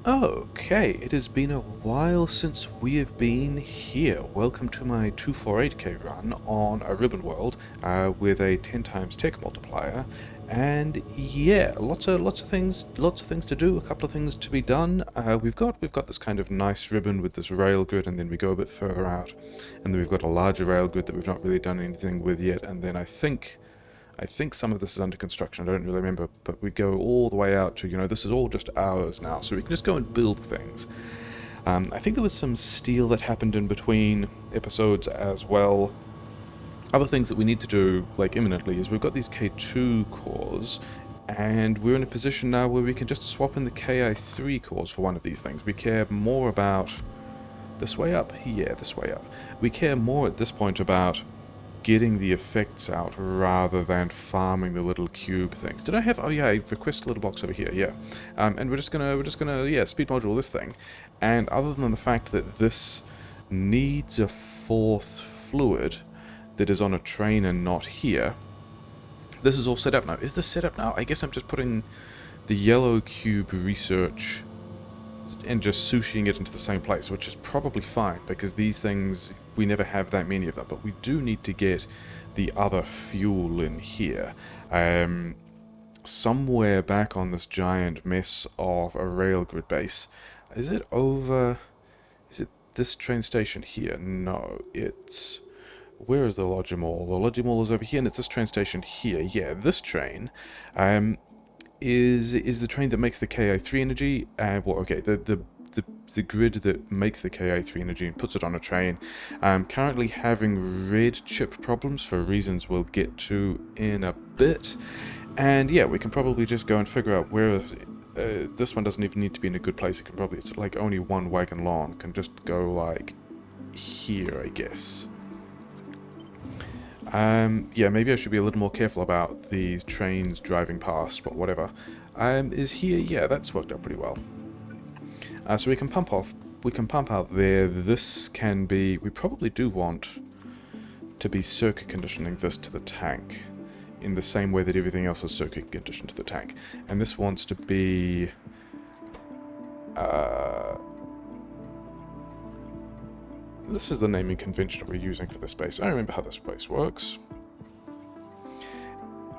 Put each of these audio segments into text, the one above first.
Okay, it has been a while since we have been here. Welcome to my 248k run on a ribbon world with a 10 times tech multiplier, and yeah, lots of things to do. A couple of things to be done. We've got this kind of nice ribbon with this rail grid, and then we go a bit further out, and then we've got a larger rail grid that we've not really done anything with yet, and then I think some of this is under construction, I don't really remember, but we go all the way out to, this is all just ours now, so we can just go and build things. I think there was some steel that happened in between episodes as well. Other things that we need to do, like imminently, is we've got these K2 cores, and we're in a position now where we can just swap in the Ki3 cores for one of these things. We care more about... This way up? Yeah, this way up. We care more at this point about getting the effects out rather than farming the little cube things. Did I have... Oh yeah, I request a little box over here, yeah. And we're just gonna, yeah, speed module this thing. And other than the fact that this needs a fourth fluid that is on a train and not here, this is all set up now. Is this set up now? I guess I'm just putting the yellow cube research and just sushiing it into the same place, which is probably fine, because these things, we never have that many of them, but we do need to get the other fuel in here. Somewhere back on this giant mess of a rail grid base. Is it over... Is it this train station here? No, it's... Where is the Logimall? The Logimall is over here, and it's this train station here. Yeah, this train is the train that makes the Ki3 energy. Well, okay, the grid that makes the Ki3 energy and puts it on a train. Currently having red chip problems for reasons we'll get to in a bit. And yeah, we can probably just go and figure out where... this one doesn't even need to be in a good place. It can probably... It's like only one wagon long. Can just go like here, I guess. Yeah, maybe I should be a little more careful about these trains driving past, but whatever. Is here... Yeah, that's worked out pretty well. So we can pump out there. This can be... We probably do want to be circuit conditioning this to the tank, in the same way that everything else is circuit conditioned to the tank. And this wants to be... This is the naming convention we're using for this space. I remember how this place works.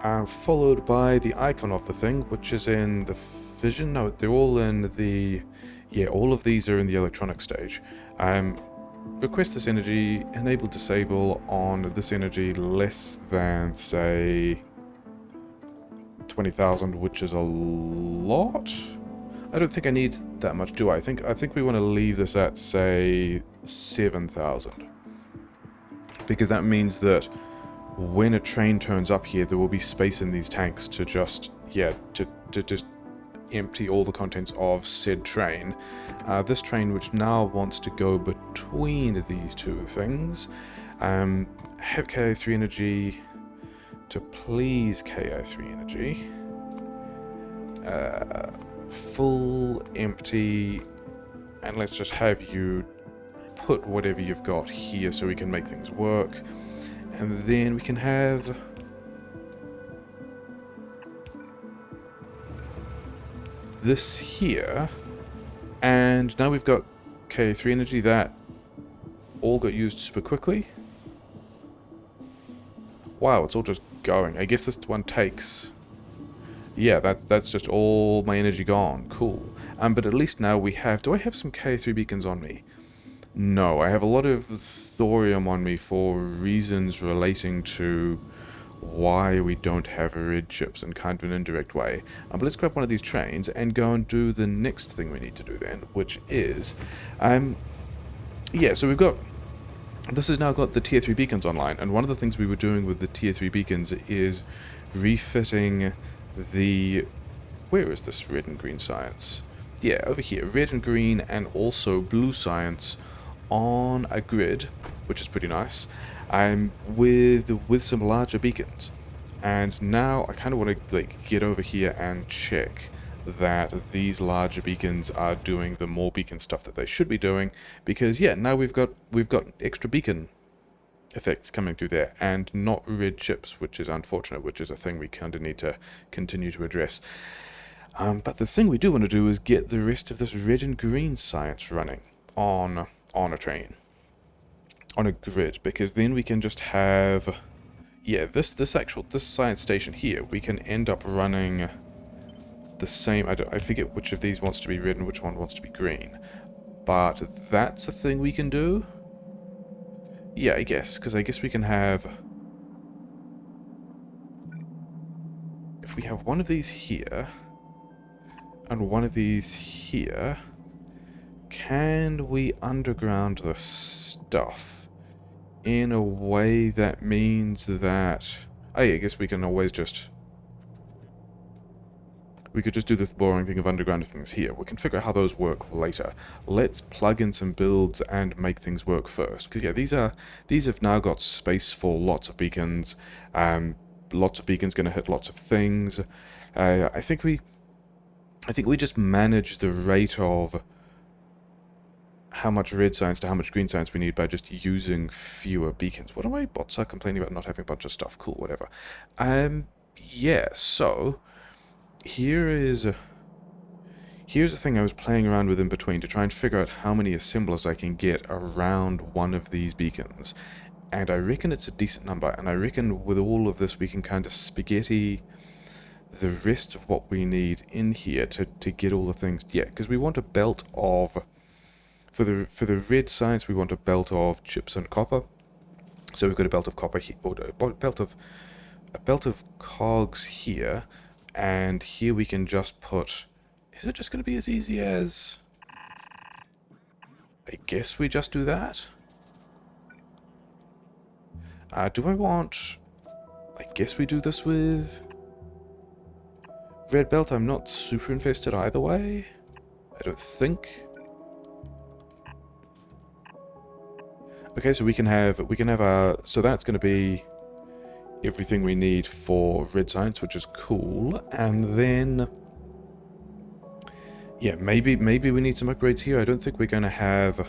Followed by the icon of the thing, which is in the vision. No, they're all in the... Yeah, all of these are in the electronic stage. Request this energy, enable disable on this energy less than, say, 20,000, which is a lot? I don't think I need that much, do I? I think we want to leave this at, say, 7,000. Because that means that when a train turns up here, there will be space in these tanks to just, yeah, to just empty all the contents of said train. This train, which now wants to go between these two things, have Ki3 energy to please Ki3 energy. Full, empty, and let's just have you put whatever you've got here so we can make things work. And then we can have... this here, and now we've got K3 energy that all got used super quickly. Wow, it's all just going. I guess this one takes... Yeah, that's just all my energy gone. Cool. But at least now we have... Do I have some K3 beacons on me? No, I have a lot of thorium on me for reasons relating to why we don't have red chips in kind of an indirect way. But let's grab one of these trains and go and do the next thing we need to do then, which is... yeah, so we've got... This has now got the tier 3 beacons online, and one of the things we were doing with the tier 3 beacons is refitting the... Where is this red and green science? Yeah, over here. Red and green and also blue science on a grid, which is pretty nice, with some larger beacons. And now I kind of want to like get over here and check that these larger beacons are doing the more beacon stuff that they should be doing, because yeah, now we've got extra beacon effects coming through there, and not red chips, which is unfortunate, which is a thing we kind of need to continue to address. But the thing we do want to do is get the rest of this red and green science running on a train, on a grid, because then we can just have, yeah, this science station here, we can end up running the same. I forget which of these wants to be red and which one wants to be green, but that's a thing we can do. Yeah, I guess, because I guess we can have, if we have one of these here and one of these here, can we underground the stuff in a way that means that, oh yeah, I guess we can always just, we could just do the boring thing of underground things here. We can figure out how those work later. Let's plug in some builds and make things work first. Because yeah, these have now got space for lots of beacons. Lots of beacons going to hit lots of things. I think we just manage the rate of how much red science to how much green science we need by just using fewer beacons. What are my bots are complaining about not having a bunch of stuff? Cool, whatever. Yeah, so here's the thing I was playing around with in between to try and figure out how many assemblers I can get around one of these beacons. And I reckon it's a decent number, and I reckon with all of this we can kind of spaghetti the rest of what we need in here to get all the things. Yeah, because we want a belt of, for the red science we want a belt of chips and copper. So we've got a belt of copper here, or a belt of cogs here. And here we can just put, is it just going to be as easy as, I guess we just do that? Do I want, I guess we do this with red belt. I'm not super invested either way, I don't think. Okay, so we can have our, so that's going to be everything we need for red science, which is cool. And then, yeah, maybe we need some upgrades here. I don't think we're going to have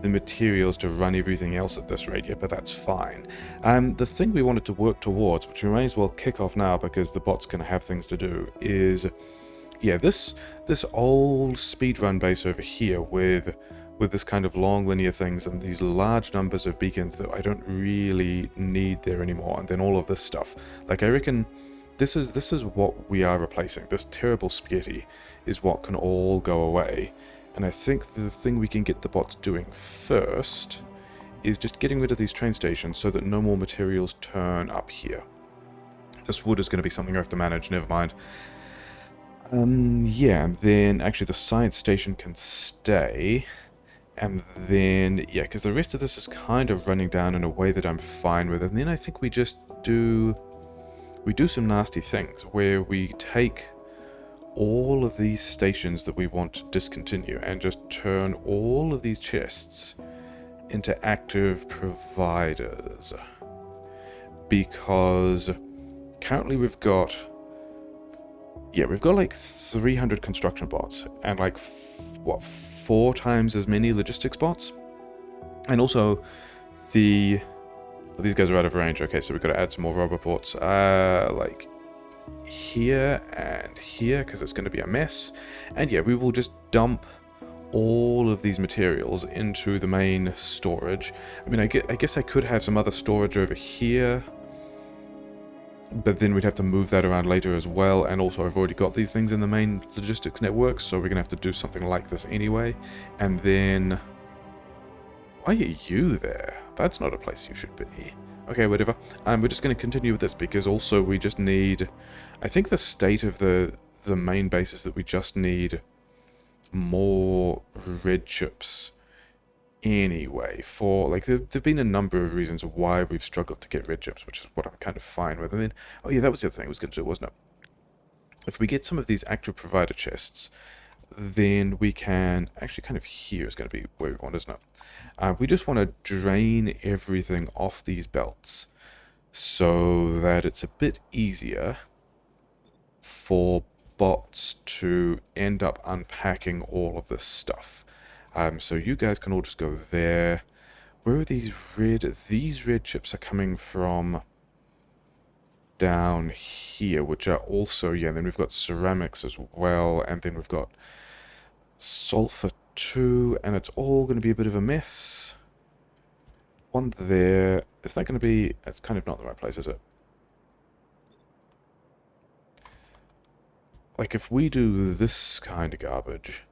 the materials to run everything else at this rate yet, but that's fine. The thing we wanted to work towards, which we may as well kick off now because the bot's going to have things to do, is, yeah, this old speedrun base over here with this kind of long linear things and these large numbers of beacons that I don't really need there anymore, and then all of this stuff. Like, I reckon this is what we are replacing. This terrible spaghetti is what can all go away. And I think the thing we can get the bots doing first is just getting rid of these train stations so that no more materials turn up here. This wood is going to be something I have to manage, never mind. Yeah, and then actually the science station can stay. And then, yeah, because the rest of this is kind of running down in a way that I'm fine with. And then I think we just do some nasty things where we take all of these stations that we want to discontinue and just turn all of these chests into active providers. Because currently we've got like 300 construction bots and like, what, 4 times as many logistics bots? And also, these guys are out of range. Okay, so we've got to add some more robot bots. Like here and here, because it's going to be a mess. And yeah, we will just dump all of these materials into the main storage. I mean, I guess I could have some other storage over here, but then we'd have to move that around later as well. And also, I've already got these things in the main logistics network, so we're going to have to do something like this anyway. And then, why are you there? That's not a place you should be. Okay, whatever. We're just going to continue with this because also we just need, I think the state of the main base is that we just need more red chips anyway. For, like, there've been a number of reasons why we've struggled to get red chips, which is what I'm kind of fine with. And then, oh yeah, that was the other thing I was going to do, wasn't it? If we get some of these active provider chests, then we can, actually kind of here is going to be where we want, isn't it? We just want to drain everything off these belts so that it's a bit easier for bots to end up unpacking all of this stuff. So you guys can all just go there. Where are these red? These red chips are coming from down here, which are also, yeah, and then we've got ceramics as well, and then we've got sulfur too, and it's all going to be a bit of a mess. One there. Is that going to be... It's kind of not the right place, is it? Like, if we do this kind of garbage,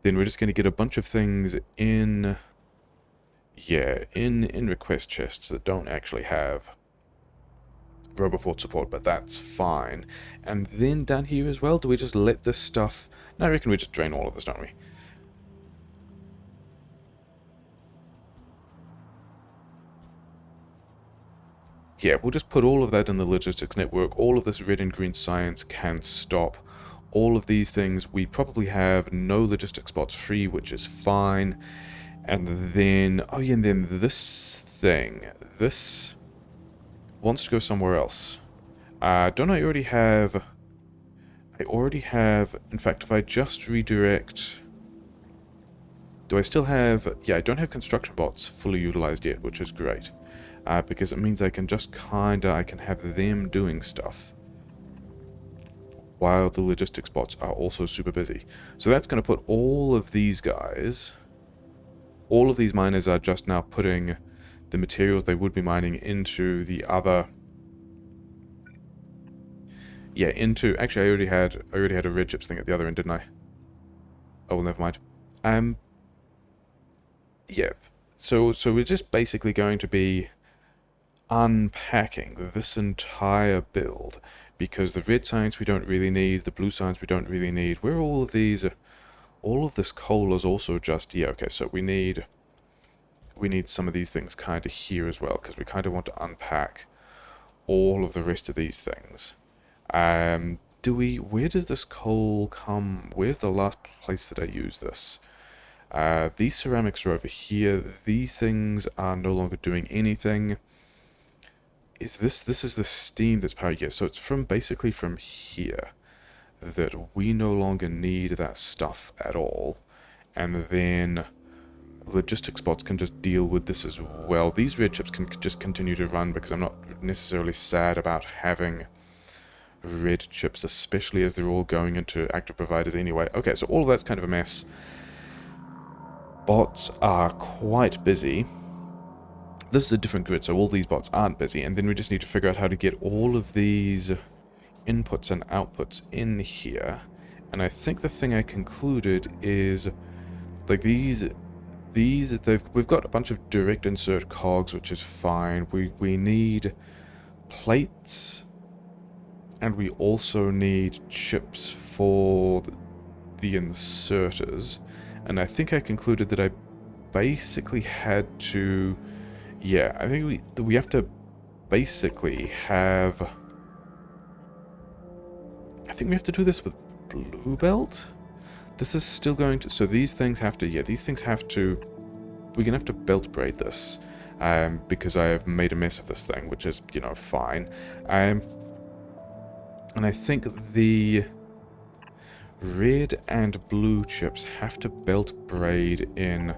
then we're just going to get a bunch of things in... Yeah, in request chests that don't actually have Roboport support, but that's fine. And then down here as well, do we just let this stuff... No, I reckon we just drain all of this, don't we? Yeah, we'll just put all of that in the logistics network. All of this red and green science can stop. All of these things, we probably have no logistics spots free, which is fine. And then, oh yeah, and then this thing, this wants to go somewhere else. Don't I already have... in fact, if I just redirect... Do I still have... Yeah, I don't have construction bots fully utilized yet, which is great. Because it means I can just I can have them doing stuff while the logistics bots are also super busy. So that's going to put all of these guys... All of these miners are just now putting the materials they would be mining into the other... Yeah, into... Actually, I already had a red chips thing at the other end, didn't I? Oh, well, never mind. Yeah. So we're just basically going to be unpacking this entire build, because the red science we don't really need, the blue science we don't really need. Where all of these... All of this coal is also just... Yeah, okay, so we need some of these things kind of here as well, because we kind of want to unpack all of the rest of these things. Where does this coal come? Where's the last place that I use this? These ceramics are over here. These things are no longer doing anything. This is the steam that's powered? Yeah, so it's basically from here that we no longer need that stuff at all. And then logistics bots can just deal with this as well. These red chips can just continue to run, because I'm not necessarily sad about having red chips, especially as they're all going into active providers anyway. Okay, so all of that's kind of a mess. Bots are quite busy. This is a different grid, so all these bots aren't busy, and then we just need to figure out how to get all of these inputs and outputs in here. And I think the thing I concluded is, like, we've got a bunch of direct insert cogs, which is fine. We need plates, and we also need chips for the inserters. And I think I concluded that I basically had to... Yeah, I think we have to basically have... I think we have to do this with blue belt? This is still going to... So these things have to... Yeah, these things have to... We're going to have to belt braid this. Because I have made a mess of this thing, which is, you know, fine. And I think the red and blue chips have to belt braid in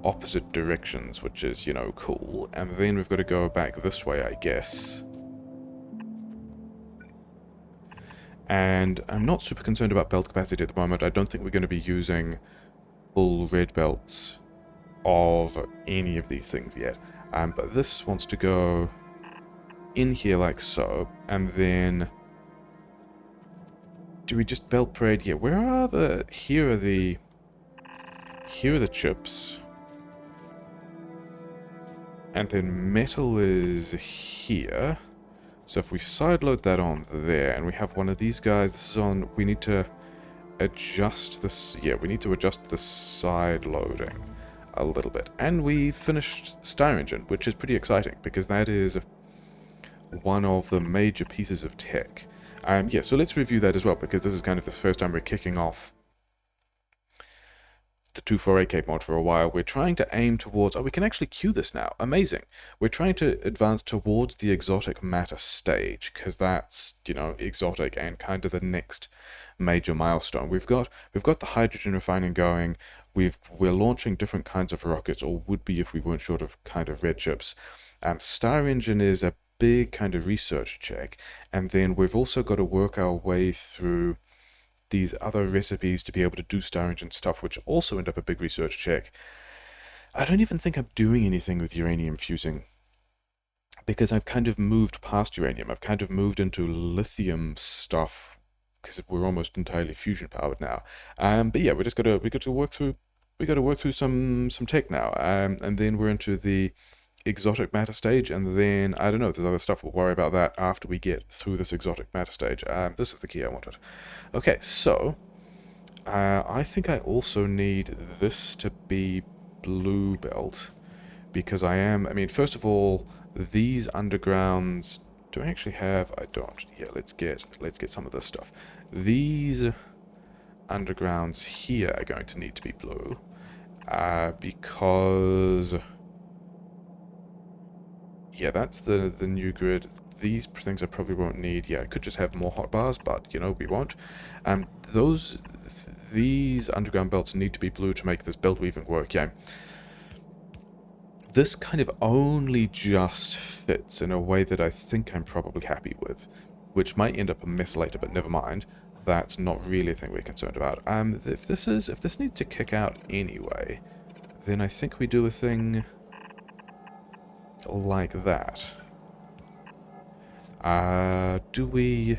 opposite directions, which is, you know, cool. And then we've got to go back this way, I guess. And I'm not super concerned about belt capacity at the moment. I don't think we're going to be using full red belts of any of these things yet. But this wants to go in here like so, and then... Do we just belt braid? Yeah, where are the... Here are the chips. And then metal is here. So if we sideload that on there, and we have one of these guys, this is on... We need to adjust this... Yeah, we need to adjust the side loading a little bit. And we finished Star Engine, which is pretty exciting, because that is one of the major pieces of tech. Yeah, so let's review that as well, because this is kind of the first time we're kicking off the 248K mod for a while. We're trying to aim towards... Oh, we can actually queue this now. Amazing. We're trying to advance towards the exotic matter stage, because that's, you know, exotic and kind of the next major milestone. We've got the hydrogen refining going. We're launching different kinds of rockets, or would be if we weren't short of kind of red chips. Star Engine is a big kind of research check, and then we've also got to work our way through these other recipes to be able to do Star Engine stuff, which also end up a big research check. I don't even think I'm doing anything with uranium fusing, because I've kind of moved past uranium. I've kind of moved into lithium stuff, because we're almost entirely fusion powered now. But yeah, we got to work through some tech now, and then we're into the exotic matter stage, and then I don't know. There's other stuff. We'll worry about that after we get through this exotic matter stage. This is the key I wanted. Okay, so I think I also need this to be blue belt, because I mean, first of all, these undergrounds. Do I actually have? I don't. Yeah, let's get some of this stuff. These undergrounds here are going to need to be blue, because yeah, that's the new grid. These things I probably won't need. Yeah, I could just have more hotbars, but you know we won't. These underground belts need to be blue to make this belt weaving work. Yeah. This kind of only just fits in a way that I think I'm probably happy with, which might end up a mess later, but never mind. That's not really a thing we're concerned about. If this needs to kick out anyway, then I think we do a thing like that. Do we?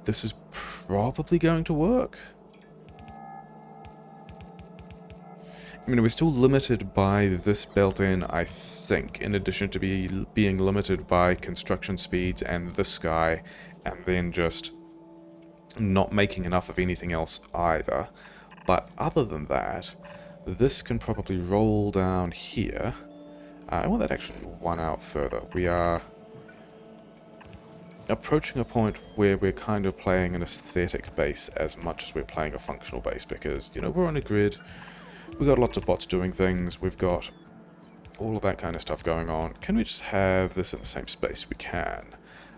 This is probably going to work. I mean, we're still limited by this built-in, I think, in addition to being limited by construction speeds and this guy, and then just not making enough of anything else either. But other than that, this can probably roll down here. I want that actually one out further. We are approaching a point where we're kind of playing an aesthetic base as much as we're playing a functional base, because, you know, we're on a grid. We've got lots of bots doing things, we've got all of that kind of stuff going on. Can we just have this in the same space? We can.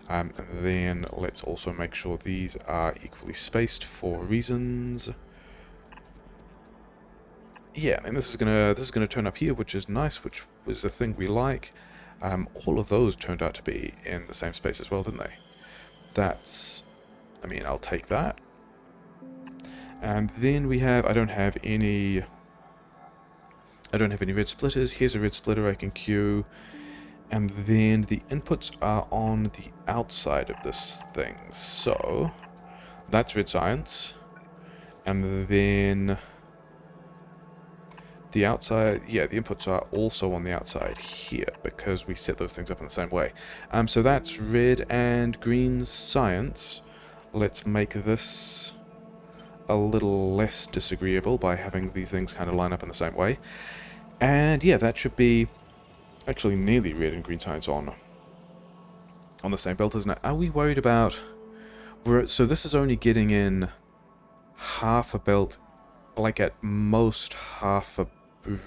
And then let's also make sure these are equally spaced for reasons. Yeah, and this is gonna turn up here, which is nice, which was the thing we like. All of those turned out to be in the same space as well, didn't they? That's, I mean, I'll take that. And then we have, I don't have any red splitters. Here's a red splitter I can queue. And then the inputs are on the outside of this thing. So that's red science. And then the outside, yeah, the inputs are also on the outside here, because we set those things up in the same way. So that's red and green science. Let's make this a little less disagreeable by having these things kind of line up in the same way. And yeah, that should be actually nearly red and green science on the same belt, isn't it? Are we worried about... So this is only getting in half a belt, like at most half a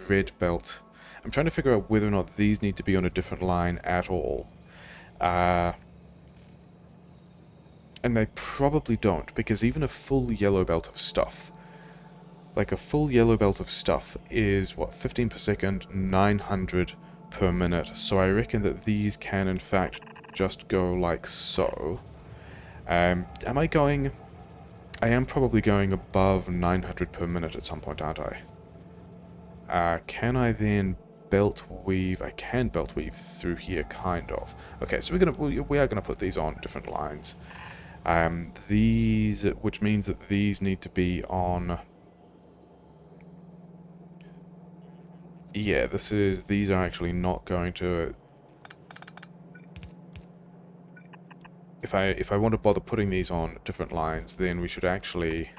red belt. I'm trying to figure out whether or not these need to be on a different line at all. And they probably don't, because even a full yellow belt of stuff, like a full yellow belt of stuff is, what, 15 per second, 900 per minute. So I reckon that these can, in fact, just go like so. Am I going... I am probably going above 900 per minute at some point, aren't I? Can I then belt weave? I can belt weave through here, kind of. Okay, so we are gonna put these on different lines. These, which means that these need to be on... Yeah, these are actually not going to... If I want to bother putting these on different lines, then we should actually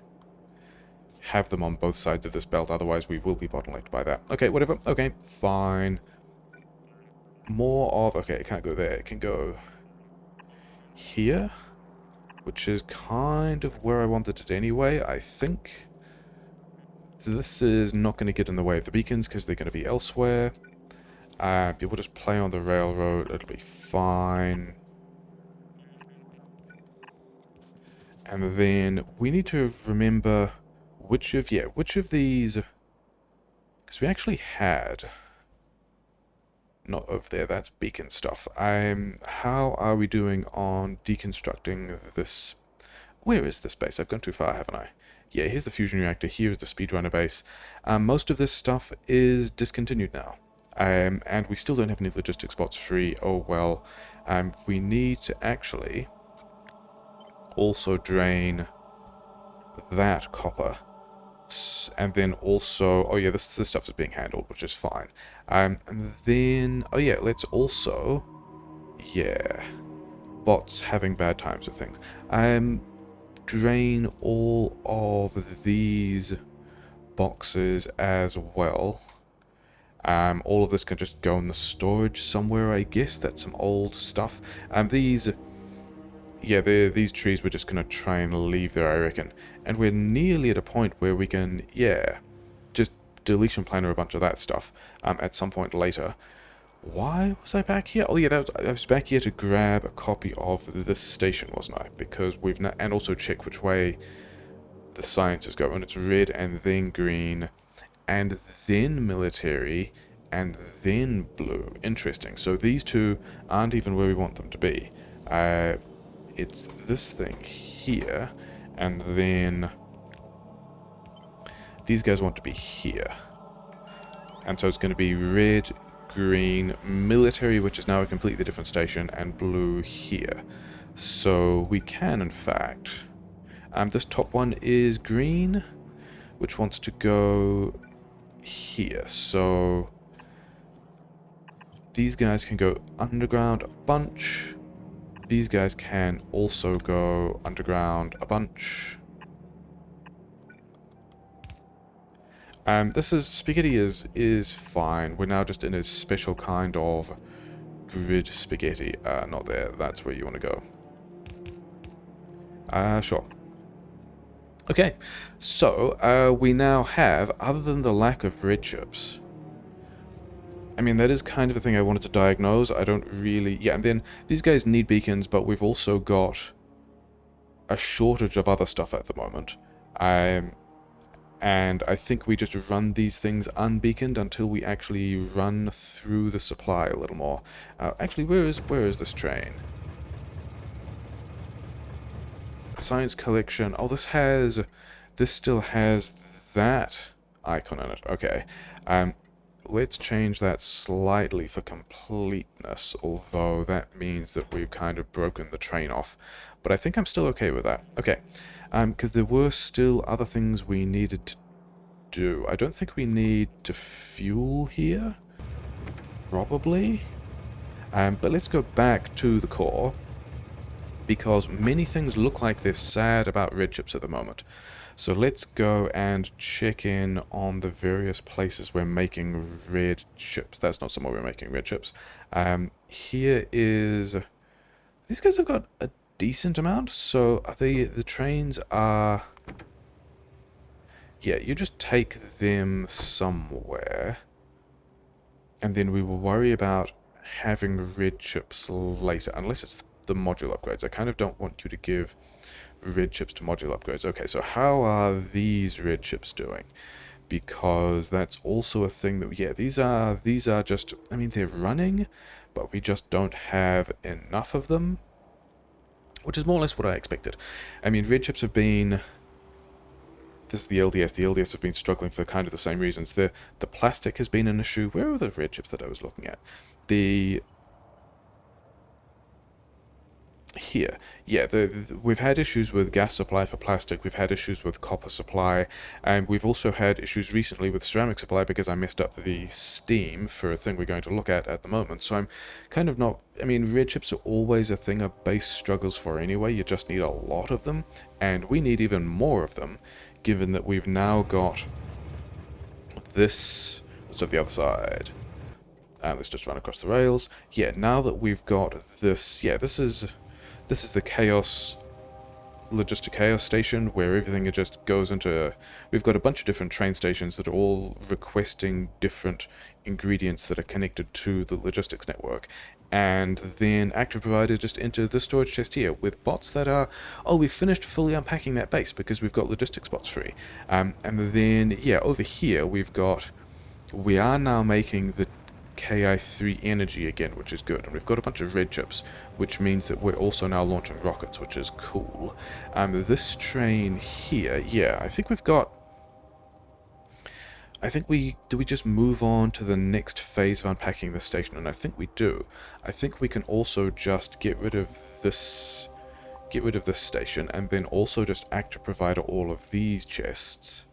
have them on both sides of this belt, otherwise we will be bottlenecked by that. Okay, whatever. Okay, fine. More of... Okay, it can't go there. It can go here, which is kind of where I wanted it anyway, I think. This is not going to get in the way of the beacons, because they're going to be elsewhere. We'll just play on the railroad. It'll be fine. And then we need to remember which of these... Because we actually had... not over there, that's beacon stuff. How are we doing on deconstructing this? Where is this base? I've gone too far, haven't I? Yeah, here's the fusion reactor, here's the speedrunner base. Most of this stuff is discontinued now. And we still don't have any logistics spots free. Oh well. We need to actually also drain that copper. And then also, oh yeah, this stuff is being handled, which is fine. And then, oh yeah, let's also, yeah, bots having bad times with things. Drain all of these boxes as well. All of this can just go in the storage somewhere, I guess. That's some old stuff. These trees we're just going to try and leave there, I reckon. And we're nearly at a point where we can, yeah, just deletion planner a bunch of that stuff at some point later. Why was I back here? Oh yeah, I was back here to grab a copy of this station, wasn't I? Because we've not, and also check which way the sciences go. And it's red and then green and then military and then blue. Interesting. So these two aren't even where we want them to be. It's this thing here, and then these guys want to be here. And so it's going to be red, green, military, which is now a completely different station, and blue here. So we can, in fact... this top one is green, which wants to go here. So these guys can go underground a bunch. These guys can also go underground a bunch. Spaghetti is fine. We're now just in a special kind of grid spaghetti. Not there. That's where you want to go. Sure. Okay, so we now have, other than the lack of red chips, I mean, that is kind of the thing I wanted to diagnose. I don't really... Yeah, and then these guys need beacons, but we've also got a shortage of other stuff at the moment. And I think we just run these things unbeaconed until we actually run through the supply a little more. Actually, where is this train? Science collection. Oh, this still has that icon in it. Okay. Let's change that slightly for completeness, although that means that we've kind of broken the train off. But I think I'm still okay with that. Okay. Because there were still other things we needed to do. I don't think we need to fuel here. Probably. But let's go back to the core, because many things look like they're sad about red chips at the moment. So let's go and check in on the various places we're making red chips. That's not somewhere we're making red chips. Here is... These guys have got a decent amount, so the trains are... Yeah, you just take them somewhere, and then we will worry about having red chips later, unless it's the module upgrades. I kind of don't want you to give red chips to module upgrades. Okay, so how are these red chips doing? Because that's also a thing that, yeah, these are just, I mean, they're running, but we just don't have enough of them, which is more or less what I expected. I mean, red chips have been... This is the LDS. The LDS have been struggling for kind of the same reasons. The plastic has been an issue. Where are the red chips that I was looking at? Here. Yeah, we've had issues with gas supply for plastic, we've had issues with copper supply, and we've also had issues recently with ceramic supply because I messed up the steam for a thing we're going to look at the moment. So I'm kind of not... I mean, red chips are always a thing a base struggles for anyway. You just need a lot of them, and we need even more of them, given that we've now got this... What's at the other side? Let's just run across the rails. Yeah, now that we've got this... Yeah, this is the chaos, logistic chaos station, where everything just goes into... We've got a bunch of different train stations that are all requesting different ingredients that are connected to the logistics network. And then active providers just enter the storage chest here with bots that are... Oh, we've finished fully unpacking that base because we've got logistics bots free. And then, yeah, over here we've got... We are now making the Ki3 energy again, which is good. And we've got a bunch of red chips, which means that we're also now launching rockets, which is cool. This train here, yeah, I think we've got... do we just move on to the next phase of unpacking the station? And I think we do. I think we can also just get rid of this station, and then also just act to provider all of these chests.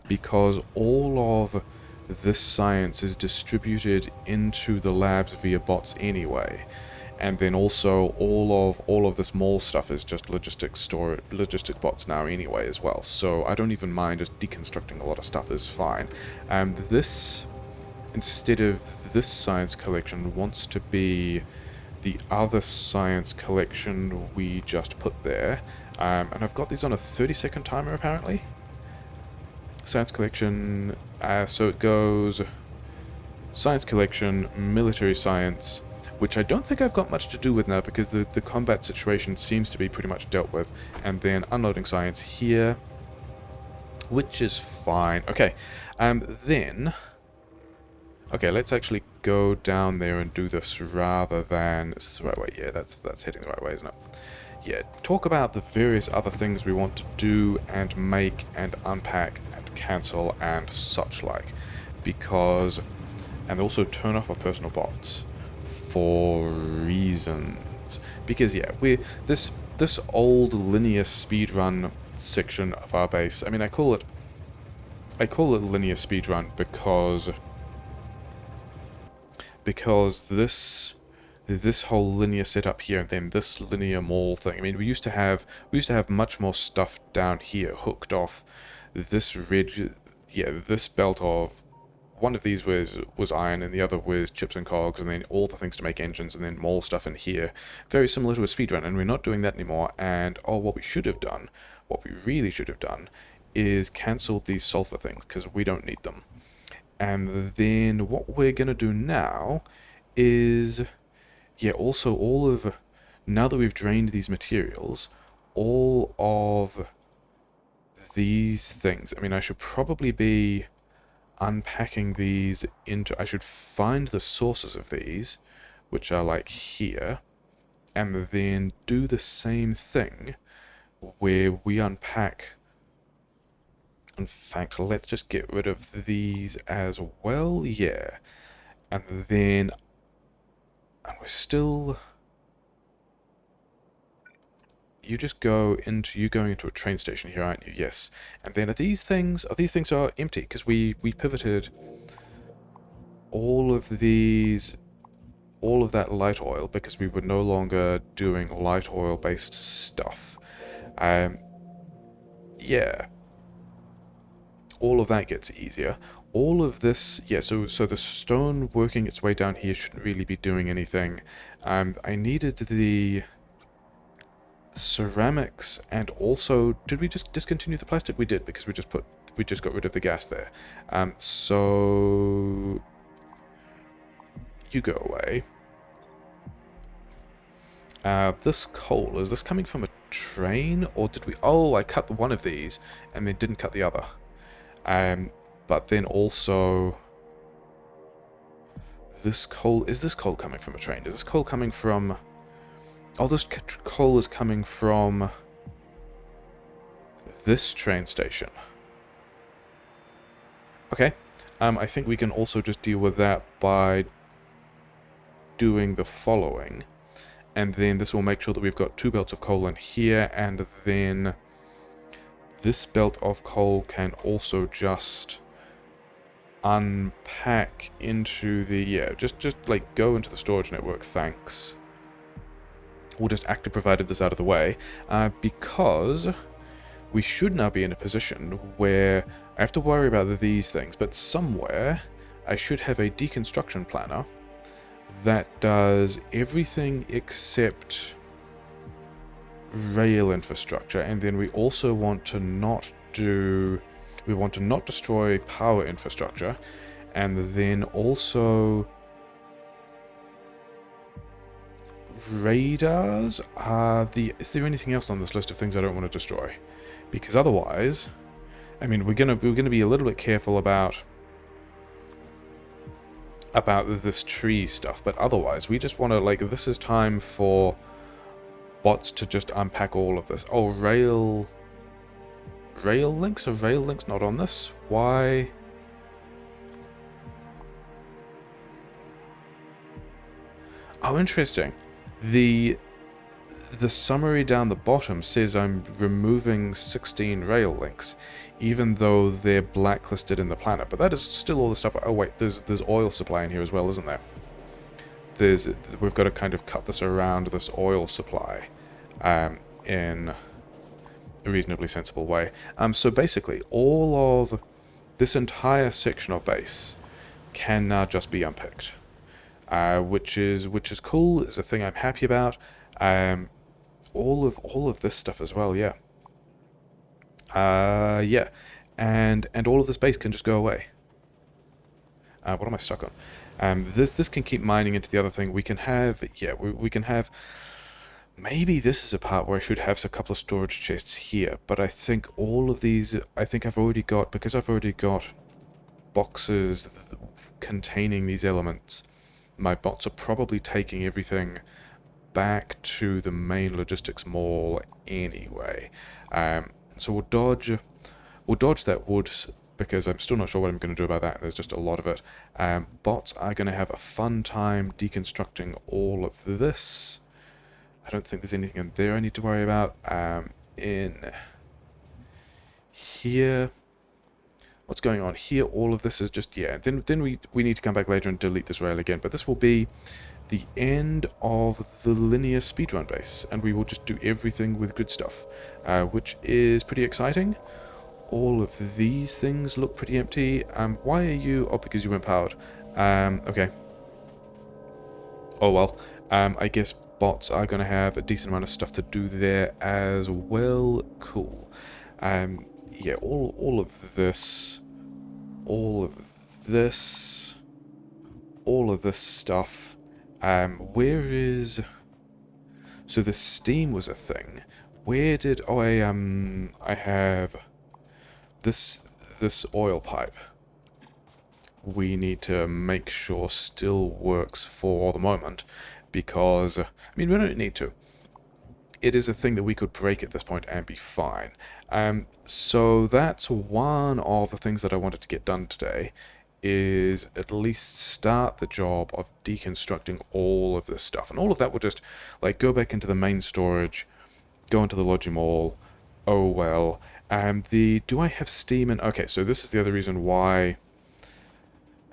Because all of this science is distributed into the labs via bots anyway, and then also all of this mall stuff is just logistic bots now anyway as well. So I don't even mind just deconstructing a lot of stuff is fine. This, instead of this science collection, wants to be the other science collection we just put there, and I've got these on a 30-second timer apparently. Science collection, so it goes science collection, military science, which I don't think I've got much to do with now because the combat situation seems to be pretty much dealt with, and then unloading science here, which is fine. Okay, then... Okay, let's actually go down there and do this rather than... Is this the right way? Yeah, that's heading the right way, isn't it? Yeah, talk about the various other things we want to do and make and unpack and cancel and such like. Because... And also turn off our personal bots. For reasons. Because, yeah, this old linear speedrun section of our base, I mean, I call it linear speedrun because this whole linear setup here and then this linear mall thing. I mean, we used to have much more stuff down here hooked off this this belt of one of these was iron and the other was chips and cogs, and then all the things to make engines, and then mall stuff in here. Very similar to a speedrun, and we're not doing that anymore. And what we should have done, what we really should have done, is cancelled these sulfur things because we don't need them. And then what we're going to do now is, yeah, also now that we've drained these materials, all of these things, I mean, I should probably be unpacking these into, I should find the sources of these, which are like here, and then do the same thing where we unpack. In fact, let's just get rid of these as well, yeah. And then... And we're still... You going into a train station here, aren't you? Yes. And then these things are empty, because we pivoted all of that light oil, because we were no longer doing light oil based stuff. Yeah. All of that gets easier. All of this, yeah, so the stone working its way down here shouldn't really be doing anything. I needed the ceramics, and also, did we just discontinue the plastic? We did, because we just got rid of the gas there. So you go away. This coal, is this coming from a train, or did we... Oh, I cut one of these, and then didn't cut the other. But then also... This coal... Is this coal coming from a train? Is this coal coming from... Oh, this coal is coming from... this train station. Okay. I think we can also just deal with that by doing the following. And then this will make sure that we've got 2 belts of coal in here, and then this belt of coal can also just unpack into the... Yeah, just like go into the storage network, thanks. We'll just active provided this out of the way, because we should now be in a position where I have to worry about these things, but somewhere I should have a deconstruction planner that does everything except rail infrastructure, and then we also want to not destroy power infrastructure, and then also radars. Is there anything else on this list of things I don't want to destroy? Because otherwise, I mean, we're gonna be a little bit careful about about this tree stuff, but otherwise, we just want to, like, this is time for bots to just unpack all of this. Oh, rail links? Are rail links not on this? Why? Oh, interesting. The summary down the bottom says I'm removing 16 rail links, even though they're blacklisted in the planet. But that is still all the stuff. Oh wait, there's oil supply in here as well, isn't there? We've got to kind of cut this around this oil supply in a reasonably sensible way. So basically, all of this entire section of base can now just be unpicked, which is cool. It's a thing I'm happy about. All of this stuff as well, yeah. Yeah, and all of this base can just go away. What am I stuck on? This can keep mining into the other thing. We can have, yeah, we can have. Maybe this is a part where I should have a couple of storage chests here, but I think all of these, I think I've already got, because I've already got boxes containing these elements, my bots are probably taking everything back to the main logistics mall anyway. So we'll dodge that wood, because I'm still not sure what I'm going to do about that. There's just a lot of it. Bots are going to have a fun time deconstructing all of this. I don't think there's anything in there I need to worry about. In here, what's going on here? All of this is just, yeah. Then we need to come back later and delete this rail again. But this will be the end of the linear speedrun base, and we will just do everything with grid stuff, which is pretty exciting. All of these things look pretty empty. Why are you? Oh, because you went powered. Okay. Oh well. I guess bots are going to have a decent amount of stuff to do there as well. Cool. Yeah, all of this, all of this stuff. Where is? So the steam was a thing. Where did? Oh, I have this oil pipe. We need to make sure still works for the moment, because I mean, we don't need to. It is a thing that we could break at this point and be fine. So that's one of the things that I wanted to get done today, is at least start the job of deconstructing all of this stuff. And all of that will just, like, go back into the main storage, go into the Logimall. Oh well. Do I have steam in? Okay, so this is the other reason why,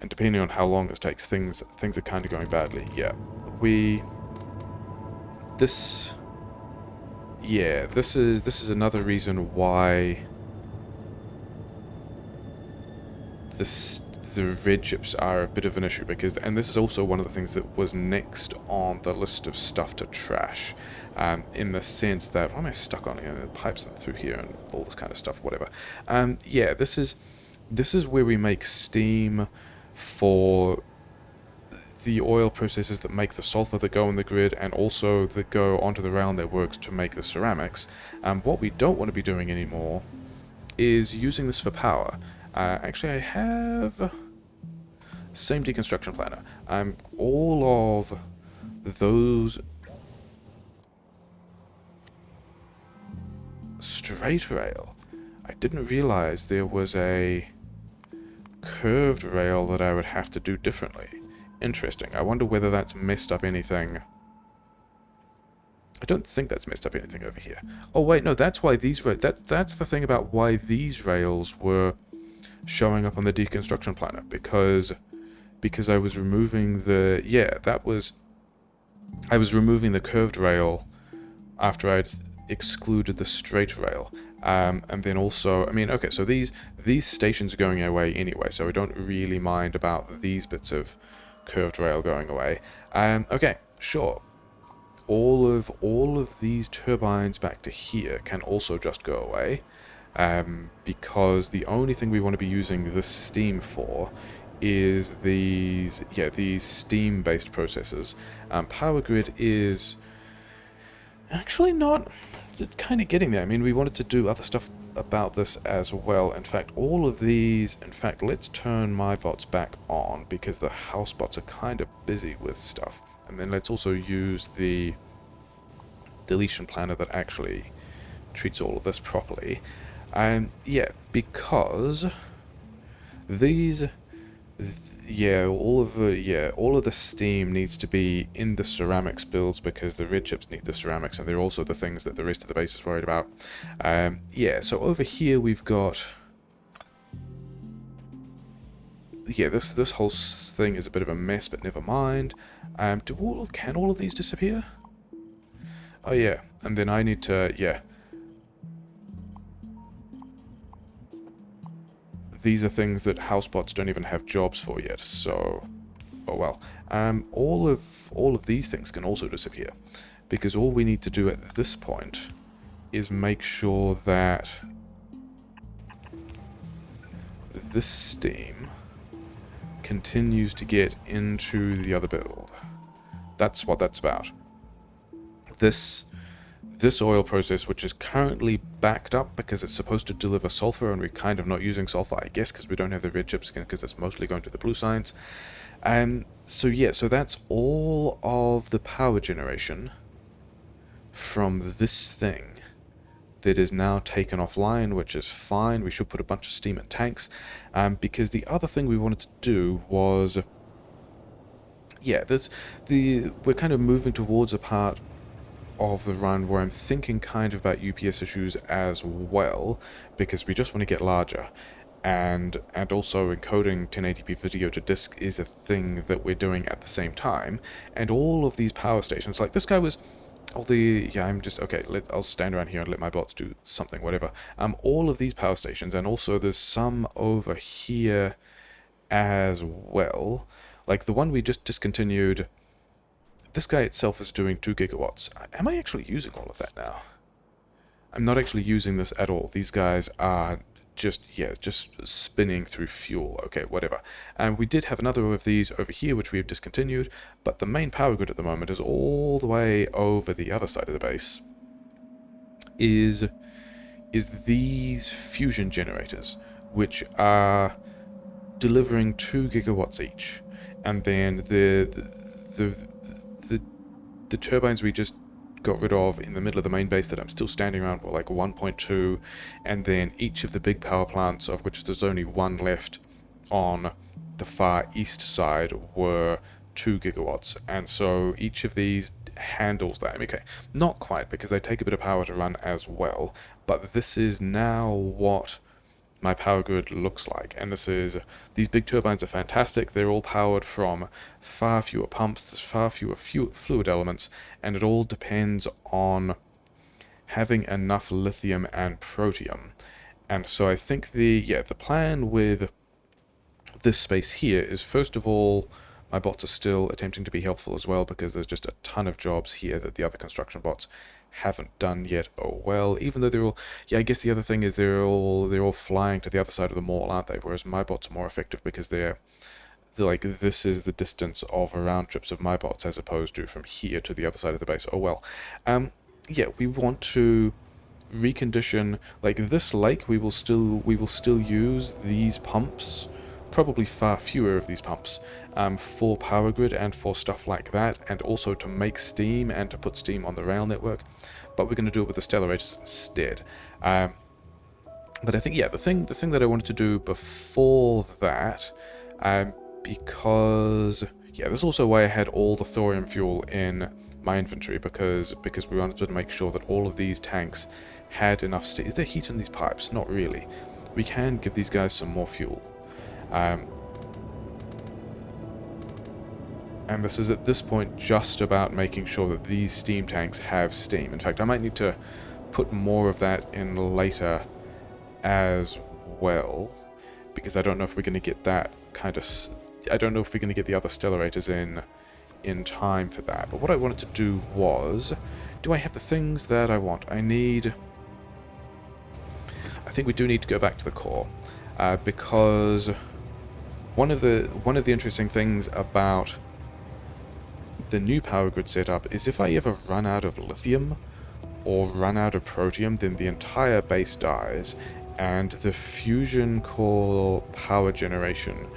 and depending on how long this takes, things are kind of going badly. Yeah, this is another reason why the red chips are a bit of an issue, because, and this is also one of the things that was next on the list of stuff to trash, in the sense that, what am I stuck on here? Pipes through here and all this kind of stuff, whatever. Yeah, this is where we make steam for the oil processes that make the sulfur that go in the grid, and also that go onto the rail networks to make the ceramics. What we don't want to be doing anymore is using this for power. Actually, I have same deconstruction planner. All of those straight rail. I didn't realize there was a curved rail that I would have to do differently. Interesting. I wonder whether that's messed up anything. I don't think that's messed up anything over here. Oh wait, no, that's why these that's the thing about why these rails were showing up on the deconstruction planner, because I was removing the, yeah, I was removing the curved rail after I'd excluded the straight rail. And then also, I mean, okay, so these stations are going away anyway, so we don't really mind about these bits of curved rail going away. Okay, sure. All of these turbines back to here can also just go away, because the only thing we want to be using this steam for is these steam-based processes. Powergrid is actually not. It's kind of getting there. I mean, we wanted to do other stuff about this as well. In fact, all of these... In fact, let's turn my bots back on, because the house bots are kind of busy with stuff. And then let's also use the deletion planner that actually treats all of this properly. Yeah, because these... all of the steam needs to be in the ceramics builds, because the red chips need the ceramics, and they're also the things that the rest of the base is worried about. Yeah, so over here we've got... Yeah, this whole thing is a bit of a mess, but never mind. Can all of these disappear? Oh yeah, and then I need to... Yeah. These are things that housebots don't even have jobs for yet, so... Oh well. All of these things can also disappear, because all we need to do at this point is make sure that this steam continues to get into the other build. That's what that's about. This oil process, which is currently backed up because it's supposed to deliver sulfur, and we're kind of not using sulfur, I guess, because we don't have the red chips, because it's mostly going to the blue science. So yeah, so that's all of the power generation from this thing that is now taken offline, which is fine. We should put a bunch of steam in tanks, because the other thing we wanted to do was... Yeah, we're kind of moving towards a part of the run where I'm thinking kind of about UPS issues as well, because we just want to get larger, and also encoding 1080p video to disk is a thing that we're doing at the same time, and all of these power stations, like this guy was... I'll stand around here and let my bots do something, whatever. All of these power stations, and also there's some over here as well, like the one we just discontinued. This guy itself is doing 2 gigawatts. Am I actually using all of that now? I'm not actually using this at all. These guys are just spinning through fuel. Okay, whatever. And we did have another of these over here, which we have discontinued, but the main power grid at the moment is all the way over the other side of the base. Is these fusion generators, which are delivering 2 gigawatts each. And then the turbines we just got rid of in the middle of the main base that I'm still standing around were like 1.2, and then each of the big power plants, of which there's only one left on the far east side, were 2 gigawatts, and so each of these handles that. Okay, not quite, because they take a bit of power to run as well, but this is now what my power grid looks like, and these big turbines are fantastic. They're all powered from far fewer pumps, there's far fewer fluid elements, and it all depends on having enough lithium and protium. And so I think the plan with this space here is, first of all, my bots are still attempting to be helpful as well, because there's just a ton of jobs here that the other construction bots haven't done yet. Oh well, even though they're all... Yeah, I guess the other thing is they're all flying to the other side of the mall, aren't they? Whereas my bots are more effective because they're like, this is the distance of round trips of my bots as opposed to from here to the other side of the base. Oh well. Yeah, we want to recondition, like this lake, we will still use these pumps, probably far fewer of these pumps, for power grid and for stuff like that, and also to make steam and to put steam on the rail network, but we're going to do it with the accelerators instead. But I think, yeah, the thing that I wanted to do before that, because, yeah, this is also why I had all the thorium fuel in my inventory, because we wanted to make sure that all of these tanks had enough steam. Is there heat in these pipes? Not really. We can give these guys some more fuel. And this is at this point just about making sure that these steam tanks have steam. In fact, I might need to put more of that in later as well, because I don't know if we're going to get that kind of... I don't know if we're going to get the other accelerators in time for that. But what I wanted to do was... Do I have the things that I want? I think we do need to go back to the core, because one of the interesting things about the new power grid setup is if I ever run out of lithium, or run out of protium, then the entire base dies, and the fusion core power generation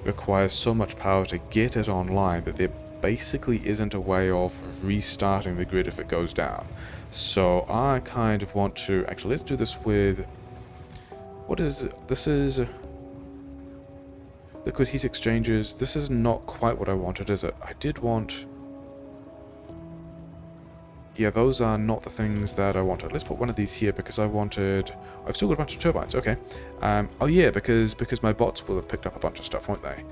requires so much power to get it online that there basically isn't a way of restarting the grid if it goes down. So I kind of want to... Actually, let's do this with... What is... This is... Liquid heat exchangers. This is not quite what I wanted, is it? I did want... Yeah, those are not the things that I wanted. Let's put one of these here because I wanted... I've still got a bunch of turbines, okay. Oh yeah, because my bots will have picked up a bunch of stuff, won't they?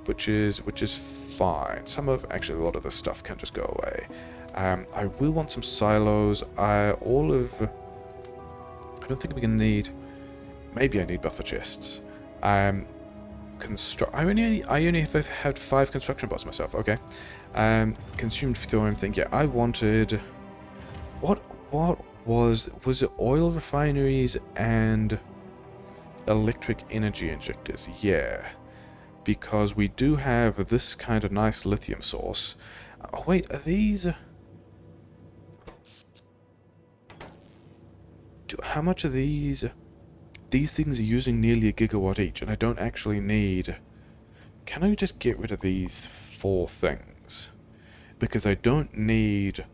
Which is fine. Actually, a lot of this stuff can just go away. I will want some silos. I don't think we're going to need... Maybe I need buffer chests. I only have had 5 construction bots myself, okay. Consumed thorium thing, yeah, I wanted... What was it oil refineries and electric energy injectors? Yeah. Because we do have this kind of nice lithium source. Oh wait, are these... How much are these... These things are using nearly a gigawatt each, and I don't actually need... Can I just get rid of these 4 things? Because I don't need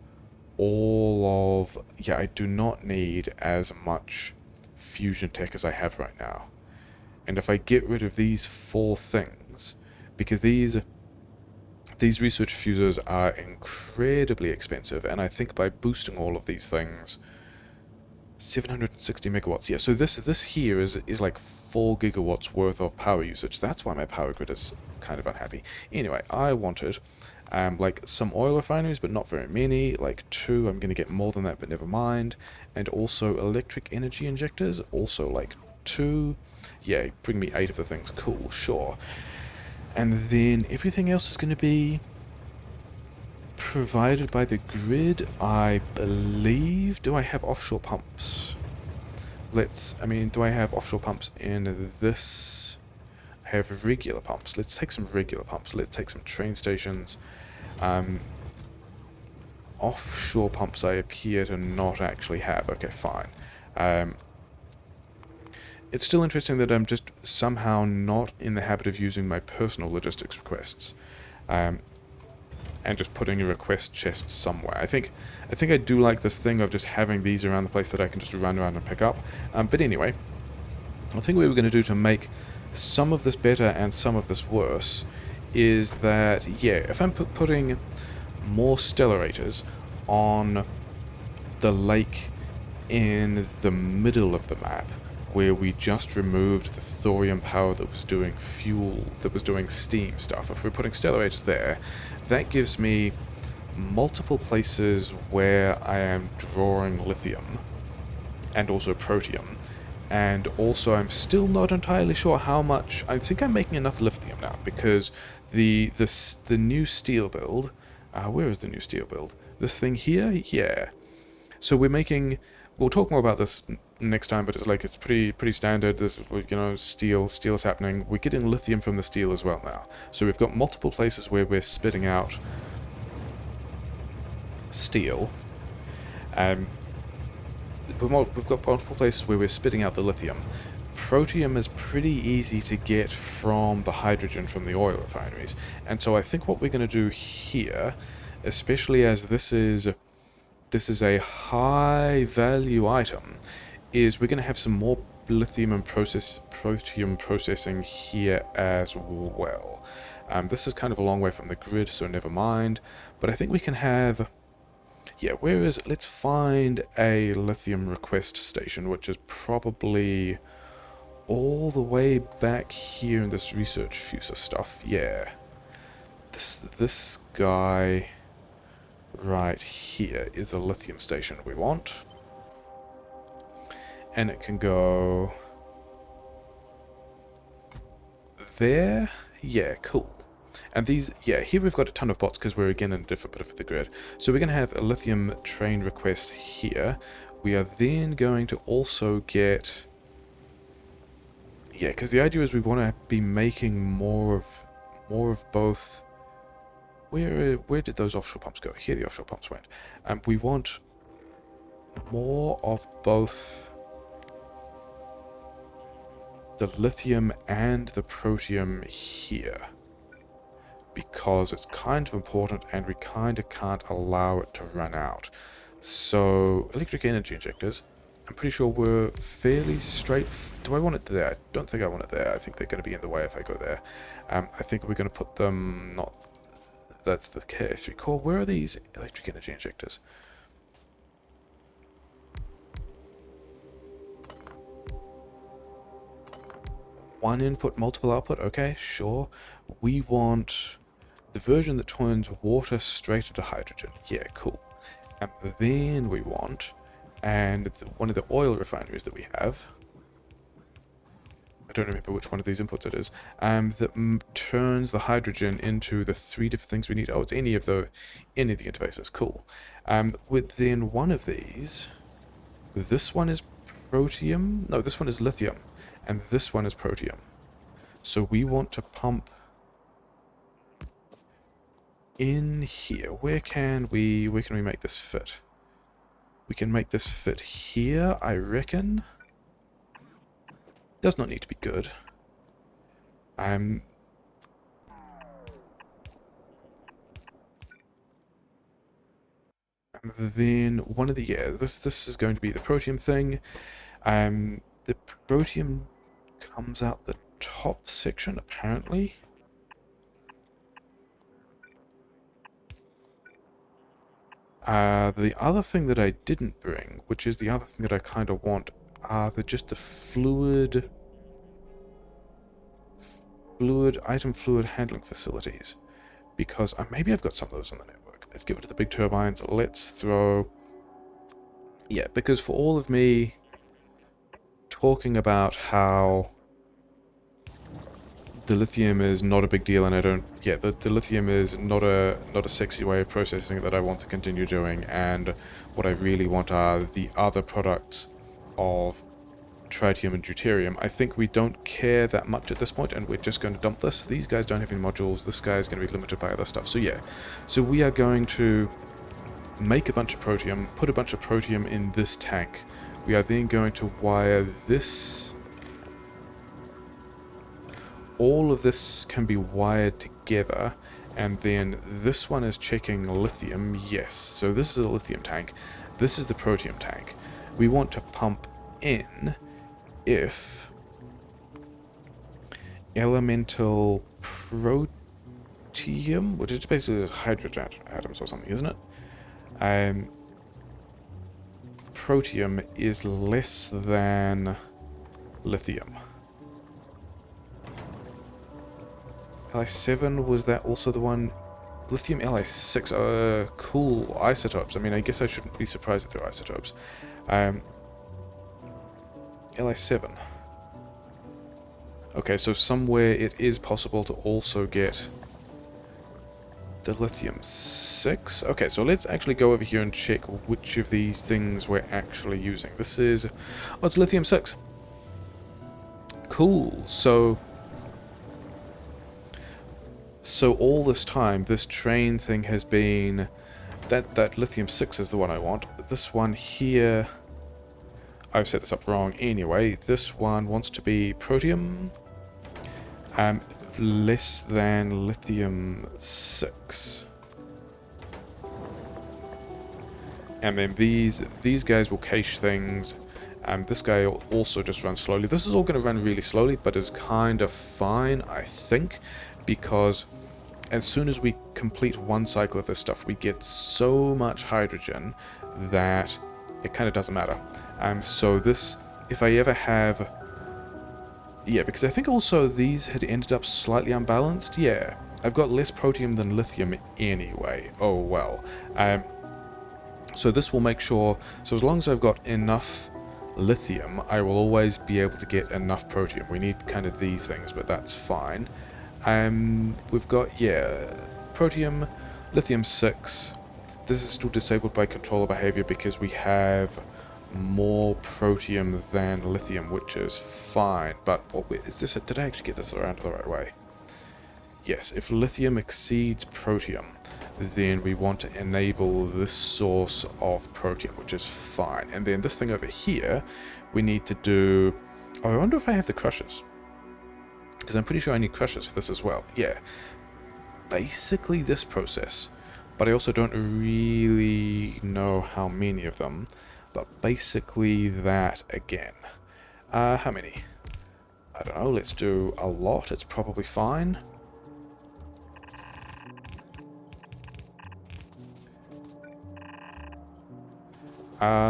all of... Yeah, I do not need as much fusion tech as I have right now. And if I get rid of these 4 things... Because these research fusers are incredibly expensive, and I think by boosting all of these things... 760 megawatts, yeah, so this here is like 4 gigawatts worth of power usage. That's why my power grid is kind of unhappy. Anyway, I wanted like some oil refineries, but not very many, like 2. I'm going to get more than that, but never mind. And also electric energy injectors, also like 2. Yeah, bring me 8 of the things, cool, sure. And then everything else is going to be provided by the grid, I believe. Do I have offshore pumps? Do I have offshore pumps in this? I have regular pumps. Let's take some regular pumps. Let's take some train stations. Offshore pumps I appear to not actually have. Okay, fine. It's still interesting that I'm just somehow not in the habit of using my personal logistics requests. And just putting a request chest somewhere. I think I do like this thing of just having these around the place that I can just run around and pick up. But anyway, I think what we're going to do to make some of this better and some of this worse is that, yeah, if I'm putting more stellarators on the lake in the middle of the map, where we just removed the thorium power that was doing steam stuff, if we're putting stellarators there, that gives me multiple places where I am drawing lithium and also protium, and also I'm still not entirely sure how much. I think I'm making enough lithium now, because the new steel build, where is the new steel build? This thing here? Yeah. So we'll talk more about this next time, but it's pretty standard. This is, steel's happening. We're getting lithium from the steel as well now. So we've got multiple places where we're spitting out steel. We've got multiple places where we're spitting out the lithium. Protium is pretty easy to get from the hydrogen from the oil refineries. And so I think what we're going to do here, especially as this is a high value item, is we're going to have some more lithium and protium processing here as well. This is kind of a long way from the grid, so never mind. But I think we can have... Yeah, let's find a lithium request station, which is probably all the way back here in this research fuser stuff. Yeah. This guy right here is the lithium station we want. And it can go there. Yeah, cool. And these, yeah, here we've got a ton of bots because we're again in a different bit of the grid. So we're going to have a lithium train request here. We are then going to also get... Yeah, because the idea is we want to be making more of both... Where did those offshore pumps go? Here the offshore pumps went. We want more of both the lithium and the protium here, because it's kind of important and we kind of can't allow it to run out. So, electric energy injectors, I'm pretty sure we're fairly straight. Do I want it there? I don't think I want it there. I think they're going to be in the way if I go there. I think we're going to put them, not, that's the K3 core. Where are these electric energy injectors? One input, multiple output, okay, sure. We want the version that turns water straight into hydrogen. Yeah, cool. And then we want, and one of the oil refineries that we have, I don't remember which one of these inputs it is, that turns the hydrogen into the 3 different things we need. Oh, it's any of the interfaces. Cool. Within one of these, this one is protium. No, this one is lithium, and this one is protium. So we want to pump in here. Where can we make this fit? We can make this fit here, I reckon. Does not need to be good. Then one of the, yeah, this is going to be the protium thing. The protium comes out the top section, apparently. The other thing that I didn't bring, which is the other thing that I kind of want, are just the fluid handling facilities. Because maybe I've got some of those on the network. Let's give it to the big turbines. Let's throw... Yeah, because for all of me talking about how the lithium is not a big deal, and I don't... Yeah, the lithium is not a sexy way of processing that I want to continue doing, and what I really want are the other products of tritium and deuterium. I think we don't care that much at this point, and we're just going to dump this. These guys don't have any modules. This guy is going to be limited by other stuff. So yeah, so we are going to make a bunch of protium, put a bunch of protium in this tank. We are then going to wire this... All of this can be wired together, and then this one is checking lithium. Yes, so this is a lithium tank. This is the protium tank. We want to pump in if elemental protium, which is basically hydrogen atoms or something, isn't it? Protium is less than lithium. Li7, was that also the one? Lithium Li6, cool isotopes. I mean, I guess I shouldn't be surprised if they're isotopes. Li7. Okay, so somewhere it is possible to also get the lithium 6. Okay, so let's actually go over here and check which of these things we're actually using. This is... Oh, it's lithium 6. Cool, so all this time, this train thing has been... That lithium 6 is the one I want. This one here... I've set this up wrong anyway. This one wants to be protium. Less than lithium 6. And then these guys will cache things. This guy will also just run slowly. This is all going to run really slowly, but is kind of fine, I think, because as soon as we complete one cycle of this stuff, we get so much hydrogen that it kind of doesn't matter. So this, if I ever have... Yeah, because I think also these had ended up slightly unbalanced. Yeah, I've got less protium than lithium anyway. Oh, well. So this will make sure... So as long as I've got enough lithium, I will always be able to get enough protium. We need kind of these things, but that's fine. We've got, yeah, protium, lithium 6. This is still disabled by controller behavior because we have more protium than lithium, which is fine. But what is this? Did I actually get this around the right way? Yes, if lithium exceeds protium, then we want to enable this source of protein, which is fine. And then this thing over here, we need to do... Oh, I wonder if I have the crushers. Because I'm pretty sure I need crushers for this as well. Yeah. Basically this process. But I also don't really know how many of them. But basically that again. How many? I don't know, let's do a lot. It's probably fine.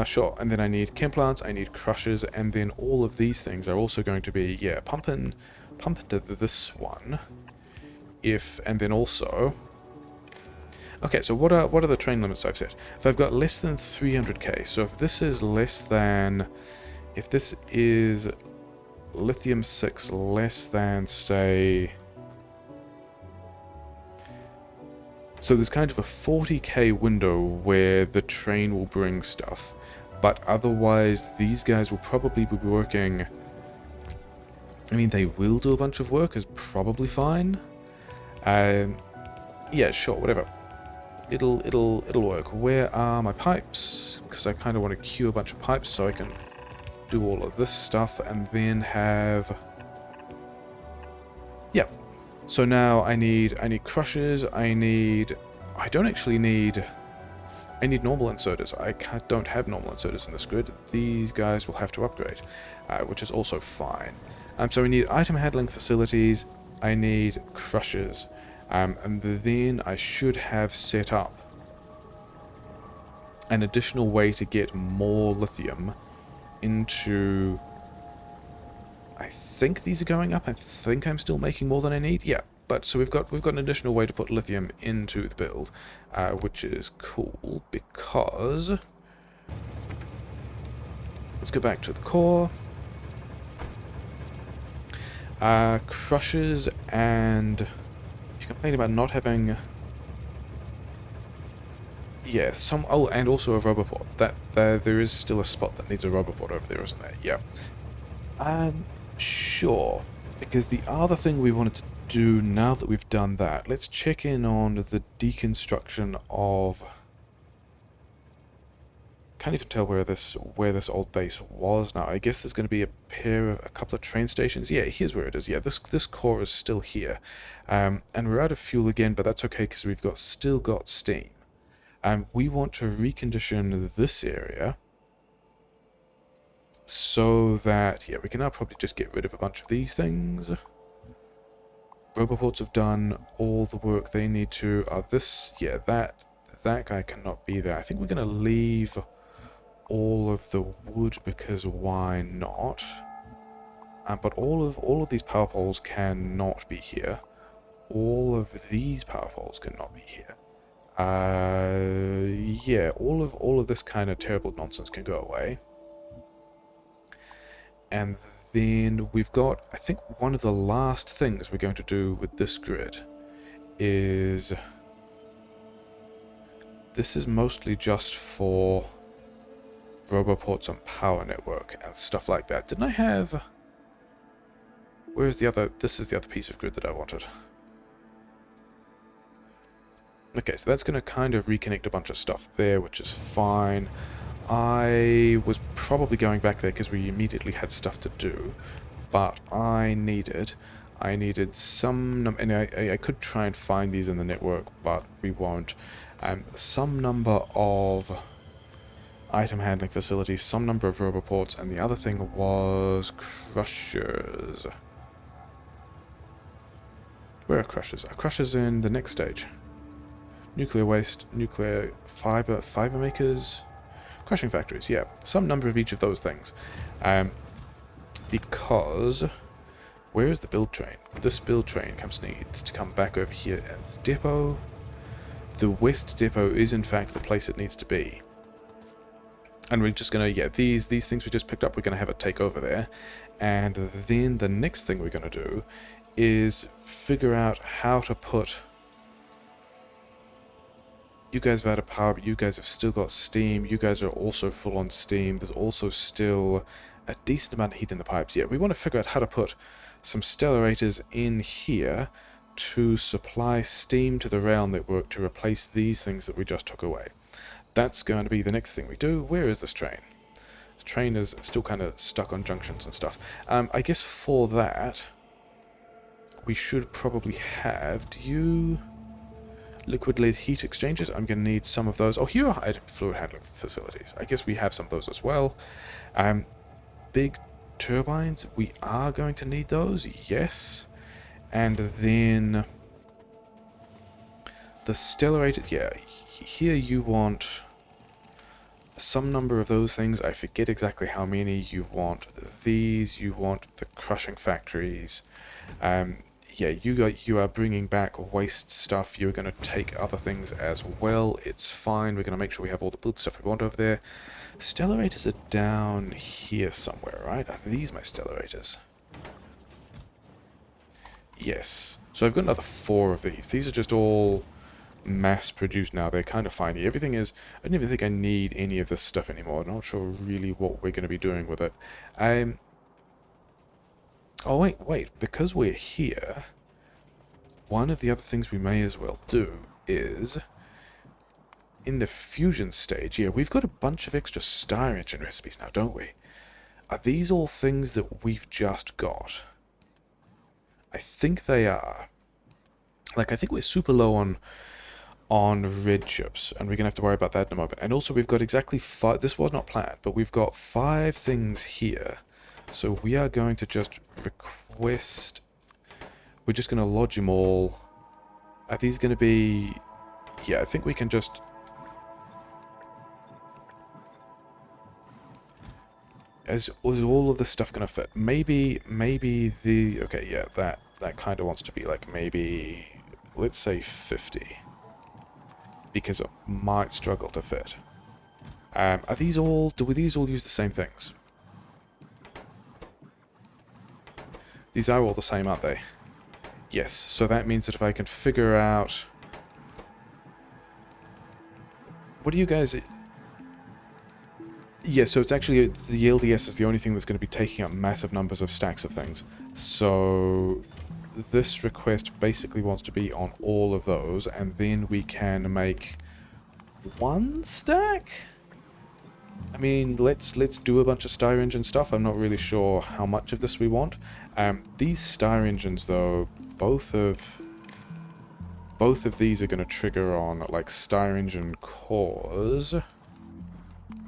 Sure, and then I need chem plants, I need crushers, and then all of these things are also going to be, yeah, pump into this one. And then also... Okay, so what are the train limits I've set? If I've got less than 300k, so if this is less than... If this is lithium 6 less than, say... So there's kind of a 40k window where the train will bring stuff, but otherwise these guys will probably be working... I mean, they will do a bunch of work, is probably fine. Yeah, sure, whatever. It'll work. Where are my pipes? Because I kind of want to queue a bunch of pipes so I can do all of this stuff and then have... Yeah. So now I need crushers, I don't actually need... I need normal inserters. Don't have normal inserters in this grid. These guys will have to upgrade, which is also fine. So we need item handling facilities, I need crushers, and then I should have set up an additional way to get more lithium into... I think these are going up. I think I'm still making more than I need. Yeah, but so we've got an additional way to put lithium into the build, which is cool because... Let's go back to the core. Crushers, and you complain about not having... Yeah, oh, and also a roboport. There is still a spot that needs a roboport over there, isn't there? Yeah. Sure. Because the other thing we wanted to do now that we've done that, let's check in on the deconstruction of... Can't even tell where this old base was now. I guess there's going to be a couple of train stations. Yeah, here's where it is. Yeah, this core is still here, and we're out of fuel again, but that's okay because we've still got steam. We want to recondition this area so that, yeah, we can now probably just get rid of a bunch of these things. Roboports have done all the work they need to. That guy cannot be there. I think we're going to leave all of the wood because why not? But all of these power poles cannot be here. All of these power poles cannot be here. Yeah, all of this kind of terrible nonsense can go away. And then we've got, I think one of the last things we're going to do with this grid is... This is mostly just for roboports and power network and stuff like that. Didn't I have... Where's the other... This is the other piece of grid that I wanted. Okay, so that's going to kind of reconnect a bunch of stuff there, which is fine. I was probably going back there because we immediately had stuff to do, but I needed some... And I could try and find these in the network, but we won't. Some number of item handling facilities, some number of roboports, and the other thing was crushers. Where are crushers? Are crushers in the next stage? Nuclear waste, nuclear fiber makers, crushing factories, yeah. Some number of each of those things. Because... Where is the build train? This build train needs to come back over here at the depot. The west depot is in fact the place it needs to be. And we're just going to, yeah, these things we just picked up, we're going to have it take over there. And then the next thing we're going to do is figure out how to put... You guys have out of power, but you guys have still got steam. You guys are also full on steam. There's also still a decent amount of heat in the pipes. Yeah, we want to figure out how to put some stellarators in here to supply steam to the rail network to replace these things that we just took away. That's going to be the next thing we do. Where is this train? The train is still kind of stuck on junctions and stuff. I guess for that, we should probably have... Do you... Liquid lead heat exchangers? I'm going to need some of those. Oh, here are fluid handling facilities. I guess we have some of those as well. Big turbines, we are going to need those, yes. And then the stellarated, yeah, here you want some number of those things. I forget exactly how many. You want these, you want the crushing factories. Yeah, you are bringing back waste stuff. You're going to take other things as well. It's fine. We're going to make sure we have all the build stuff we want over there. Stellarators are down here somewhere, right? Are these my stellarators? Yes. So I've got another 4 of these. These are just all mass-produced now. They're kind of fine. Everything is... I don't even think I need any of this stuff anymore. I'm not sure really what we're going to be doing with it. Oh, wait. Because we're here, one of the other things we may as well do is... In the fusion stage, yeah, we've got a bunch of extra star engine recipes now, don't we? Are these all things that we've just got? I think they are. Like, I think we're super low on red chips, and we're going to have to worry about that in a moment. And also, we've got exactly 5... This was not planned, but we've got 5 things here. So we are going to just request... We're just going to Logimall. Are these going to be... Yeah, I think we can just... Is all of this stuff going to fit? Maybe the... Okay, yeah, that kind of wants to be like maybe... Let's say 50. Because it might struggle to fit. Are these all... Do these all use the same things? These are all the same, aren't they? Yes, so that means that if I can figure out... What do you guys... Yeah, so it's actually, the LDS is the only thing that's going to be taking up massive numbers of stacks of things. So this request basically wants to be on all of those, and then we can make 1 stack? I mean, let's do a bunch of star engine stuff. I'm not really sure how much of this we want. These star engines, though, both of these are going to trigger on, like, star engine cores...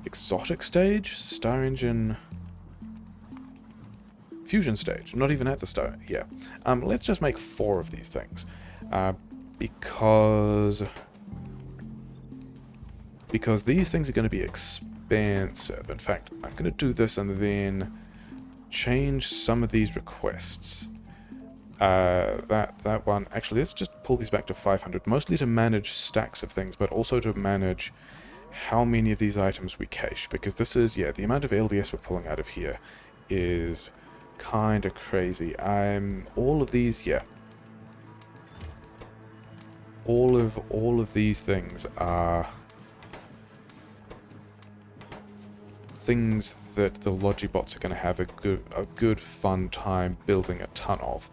Exotic stage? Star engine... Fusion stage. Not even at the start. Yeah. Let's just make 4 of these things. Because these things are going to be expensive. In fact, I'm going to do this and then change some of these requests. That one... Actually, let's just pull these back to 500. Mostly to manage stacks of things, but also to manage... how many of these items we cache, because this is, yeah, the amount of LDS we're pulling out of here is kind of crazy. All of these, yeah. All of these things are things that the Logibots are going to have a good fun time building a ton of.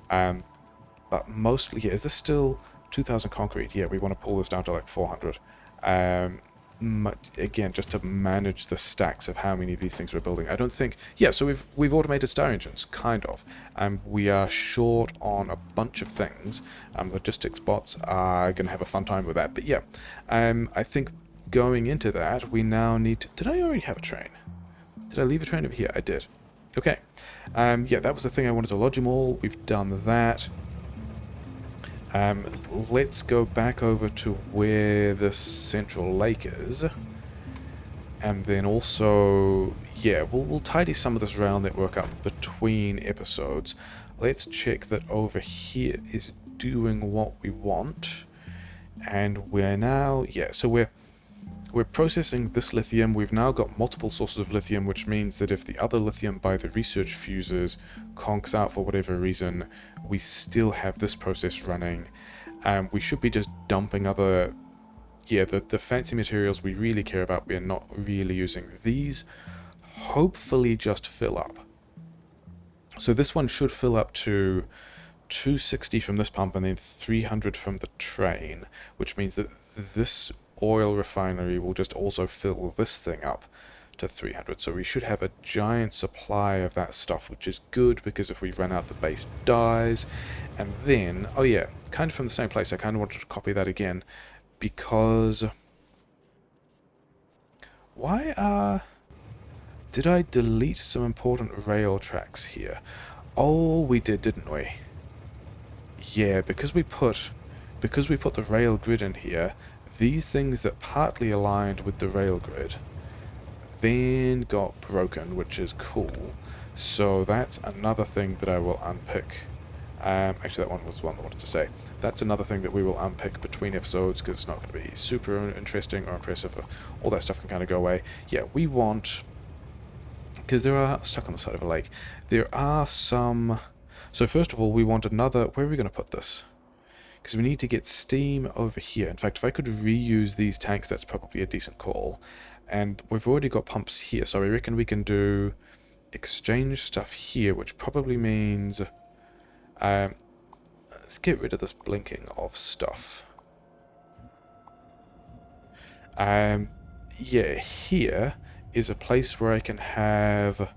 But mostly, yeah, is this still 2,000 concrete? Yeah, we want to pull this down to like 400. Again, just to manage the stacks of how many of these things we're building. I don't think... Yeah, so we've automated star engines, kind of. We are short on a bunch of things. Logistics bots are going to have a fun time with that. But yeah, I think going into that, we now need to... Did I already have a train? Did I leave a train over here? I did. Okay. Yeah, that was the thing I wanted to Logimall. We've done that. Let's go back over to where the central lake is. And then also, yeah, we'll tidy some of this rail network up between episodes. Let's check that over here is doing what we want. And we're now, yeah, so we're processing this lithium. We've now got multiple sources of lithium, which means that if the other lithium by the research fuses conks out for whatever reason, we still have this process running. We should be just dumping other... Yeah, the fancy materials we really care about, we're not really using. These hopefully just fill up. So this one should fill up to 260 from this pump and then 300 from the train, which means that this oil refinery will just also fill this thing up to 300. So we should have a giant supply of that stuff, which is good, because if we run out, the base dies. And then, oh yeah, kind of from the same place, I kind of wanted to copy that again, because did I delete some important rail tracks here? Oh, we did, didn't we? Yeah, because we put the rail grid in here, these things that partly aligned with the rail grid then got broken, which is cool. So that's another thing that I will unpick. Actually, that one was the one I wanted to say. That's another thing that we will unpick between episodes, because it's not going to be super interesting or impressive. All that stuff can kind of go away. Yeah, we want... because there are... stuck on the side of a lake. There are some... So first of all, we want another... where are we going to put this? Because we need to get steam over here. In fact, if I could reuse these tanks, that's probably a decent call. And we've already got pumps here, so I reckon we can do exchange stuff here, which probably means... let's get rid of this blinking of stuff. Yeah, here is a place where I can have...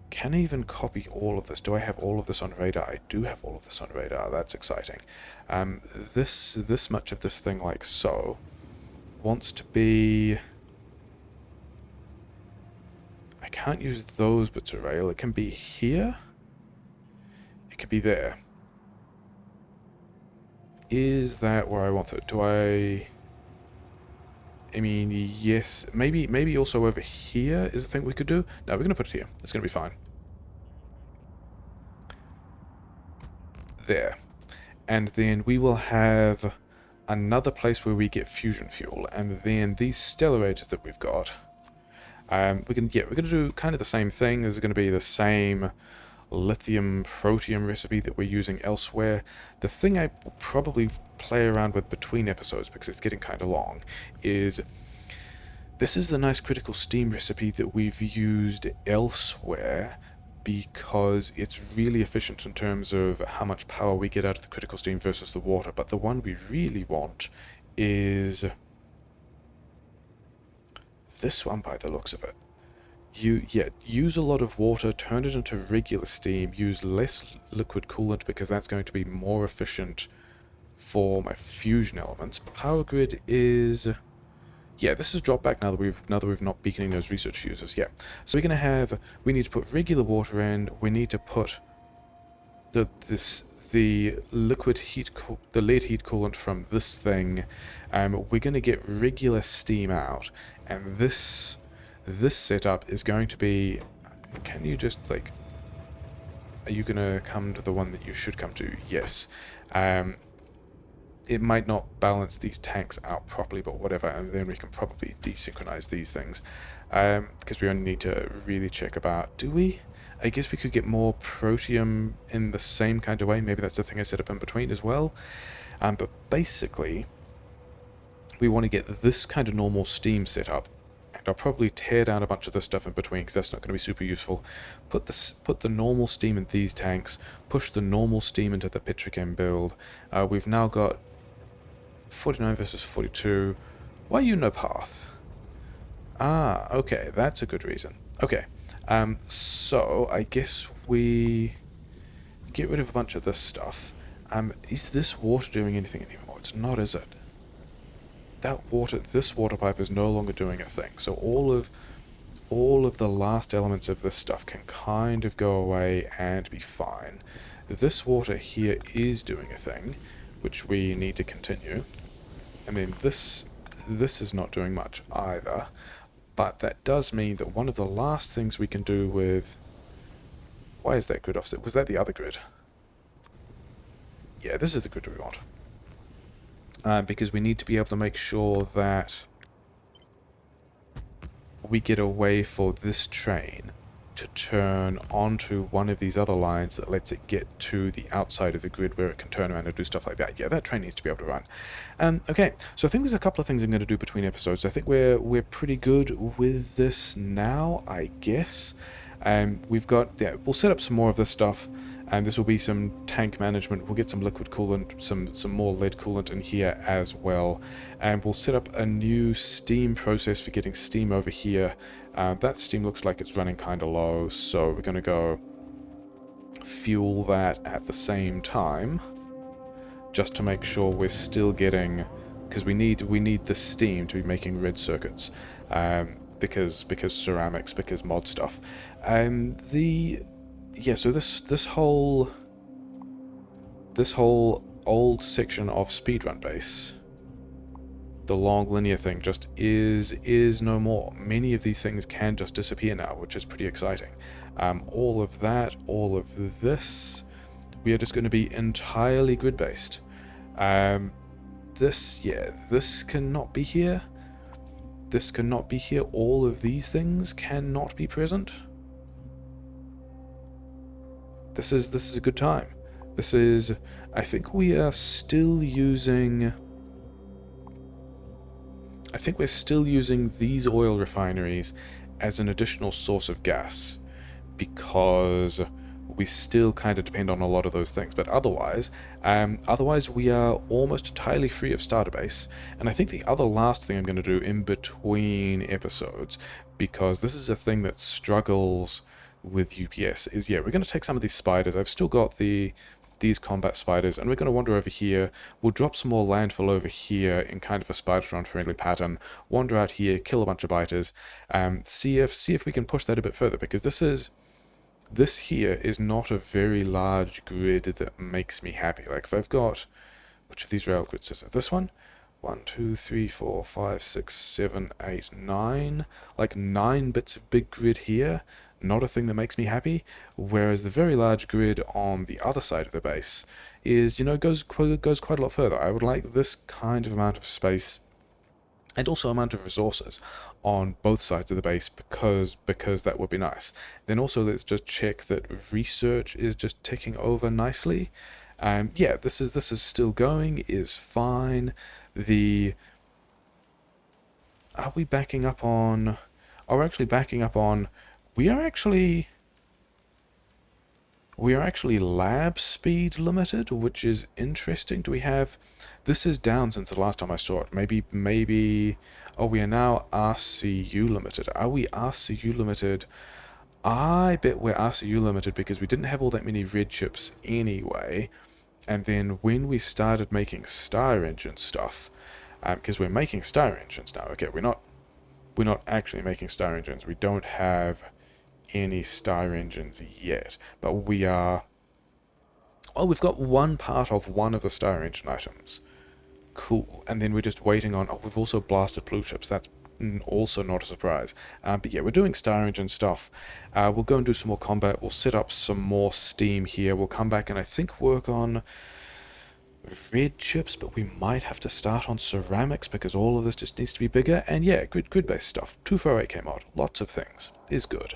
can I even copy all of this? Do I have all of this on radar? I do have all of this on radar. That's exciting. This much of this thing, like so, wants to be... I can't use those bits of rail. It can be here. It could be there. Is that where I want it? Do I mean, yes. Maybe also over here is the thing we could do. No, we're going to put it here. It's going to be fine. There. And then we will have another place where we get fusion fuel. And then these stellarators that we've got... we're going to do kind of the same thing. There's going to be the same lithium protium recipe that we're using elsewhere. The thing I will probably play around with between episodes, because it's getting kind of long, is this is the nice critical steam recipe that we've used elsewhere, because it's really efficient in terms of how much power we get out of the critical steam versus the water. But the one we really want is this one, by the looks of it. Use a lot of water, turn it into regular steam, use less liquid coolant, because that's going to be more efficient for my fusion elements. Powergrid is... yeah, this is dropped back now that we've not beaconing those research fuses. Yeah, so we're gonna we need to put regular water in. We need to put the lead heat coolant from this thing. We're gonna get regular steam out, and this setup is going to be... can you just, like... are you gonna come to the one that you should come to? Yes. It might not balance these tanks out properly, but whatever, and then we can probably desynchronize these things. Because we only need to really check about... do we? I guess we could get more protium in the same kind of way. Maybe that's the thing I set up in between as well. But basically, we want to get this kind of normal steam set up. And I'll probably tear down a bunch of this stuff in between, because that's not going to be super useful. Put the normal steam in these tanks, push the normal steam into the petrochem build. We've now got 49 versus 42. Why you no path? Ah, okay, that's a good reason. Okay, so I guess we get rid of a bunch of this stuff. Is this water doing anything anymore? It's not, is it? This water pipe is no longer doing a thing. So all of the last elements of this stuff can kind of go away and be fine. This water here is doing a thing, which we need to continue. And then this is not doing much either. But that does mean that one of the last things we can do with... why is that grid offset? Was that the other grid? Yeah, this is the grid we want. Because we need to be able to make sure that we get a way for this train to turn onto one of these other lines that lets it get to the outside of the grid where it can turn around and do stuff like that. Yeah, that train needs to be able to run. Okay, so I think there's a couple of things I'm going to do between episodes. I think we're pretty good with this now, I guess. We've got, yeah, we'll set up some more of this stuff, and this will be some tank management. We'll get some liquid coolant, some more lead coolant in here as well, and we'll set up a new steam process for getting steam over here. That steam looks like it's running kind of low, so we're going to go fuel that at the same time, just to make sure we're still getting, because we need the steam to be making red circuits, because ceramics, because mod stuff. So this whole old section of speedrun base, the long linear thing, just is no more. Many of these things can just disappear now, which is pretty exciting. All of that, all of this, we are just going to be entirely grid based. This cannot be here. This cannot be here. All of these things cannot be present. This is a good time. This is, I think we are still using, I think we're still using these oil refineries as an additional source of gas, because we still kind of depend on a lot of those things. But otherwise we are almost entirely free of starter base. And I think the other last thing I'm going to do in between episodes, because this is a thing that struggles with UPS, is, yeah, we're going to take some of these spiders. I've still got these combat spiders, and we're going to wander over here. We'll drop some more landfill over here in kind of a Spidertron friendly pattern, wander out here, kill a bunch of biters, see if we can push that a bit further, because this here is not a very large grid that makes me happy. Like, if I've got, which of these rail grids is it? This one? 1, 2, 3, 4, 5, 6, 7, 8, 9. Like 9 bits of big grid here, not a thing that makes me happy. Whereas the very large grid on the other side of the base is, goes quite a lot further. I would like this kind of amount of space and also amount of resources on both sides of the base, because that would be nice. Then also let's just check that research is just ticking over nicely. Yeah, this is still going, is fine. Are we backing up on? Oh, we're actually backing up on. We are actually lab speed limited, which is interesting. Do we have? This is down since the last time I saw it. Maybe. Oh, we are now RCU limited. Are we RCU limited? I bet we're RCU limited because we didn't have all that many red chips anyway. And then when we started making Star Engine stuff, because we're making Star Engines now. Okay, we're not actually making Star Engines. We don't have any Star Engines yet, but we are. Oh, we've got one part of one of the Star Engine items. Cool. And then we're just waiting on. Oh, we've also blasted blue chips. That's also not a surprise. But yeah, we're doing Star Engine stuff. We'll go and do some more combat. We'll set up some more steam here. We'll come back and I think work on red chips, but we might have to start on ceramics because all of this just needs to be bigger. And yeah, grid-based stuff. 248K mod. Lots of things. Is good.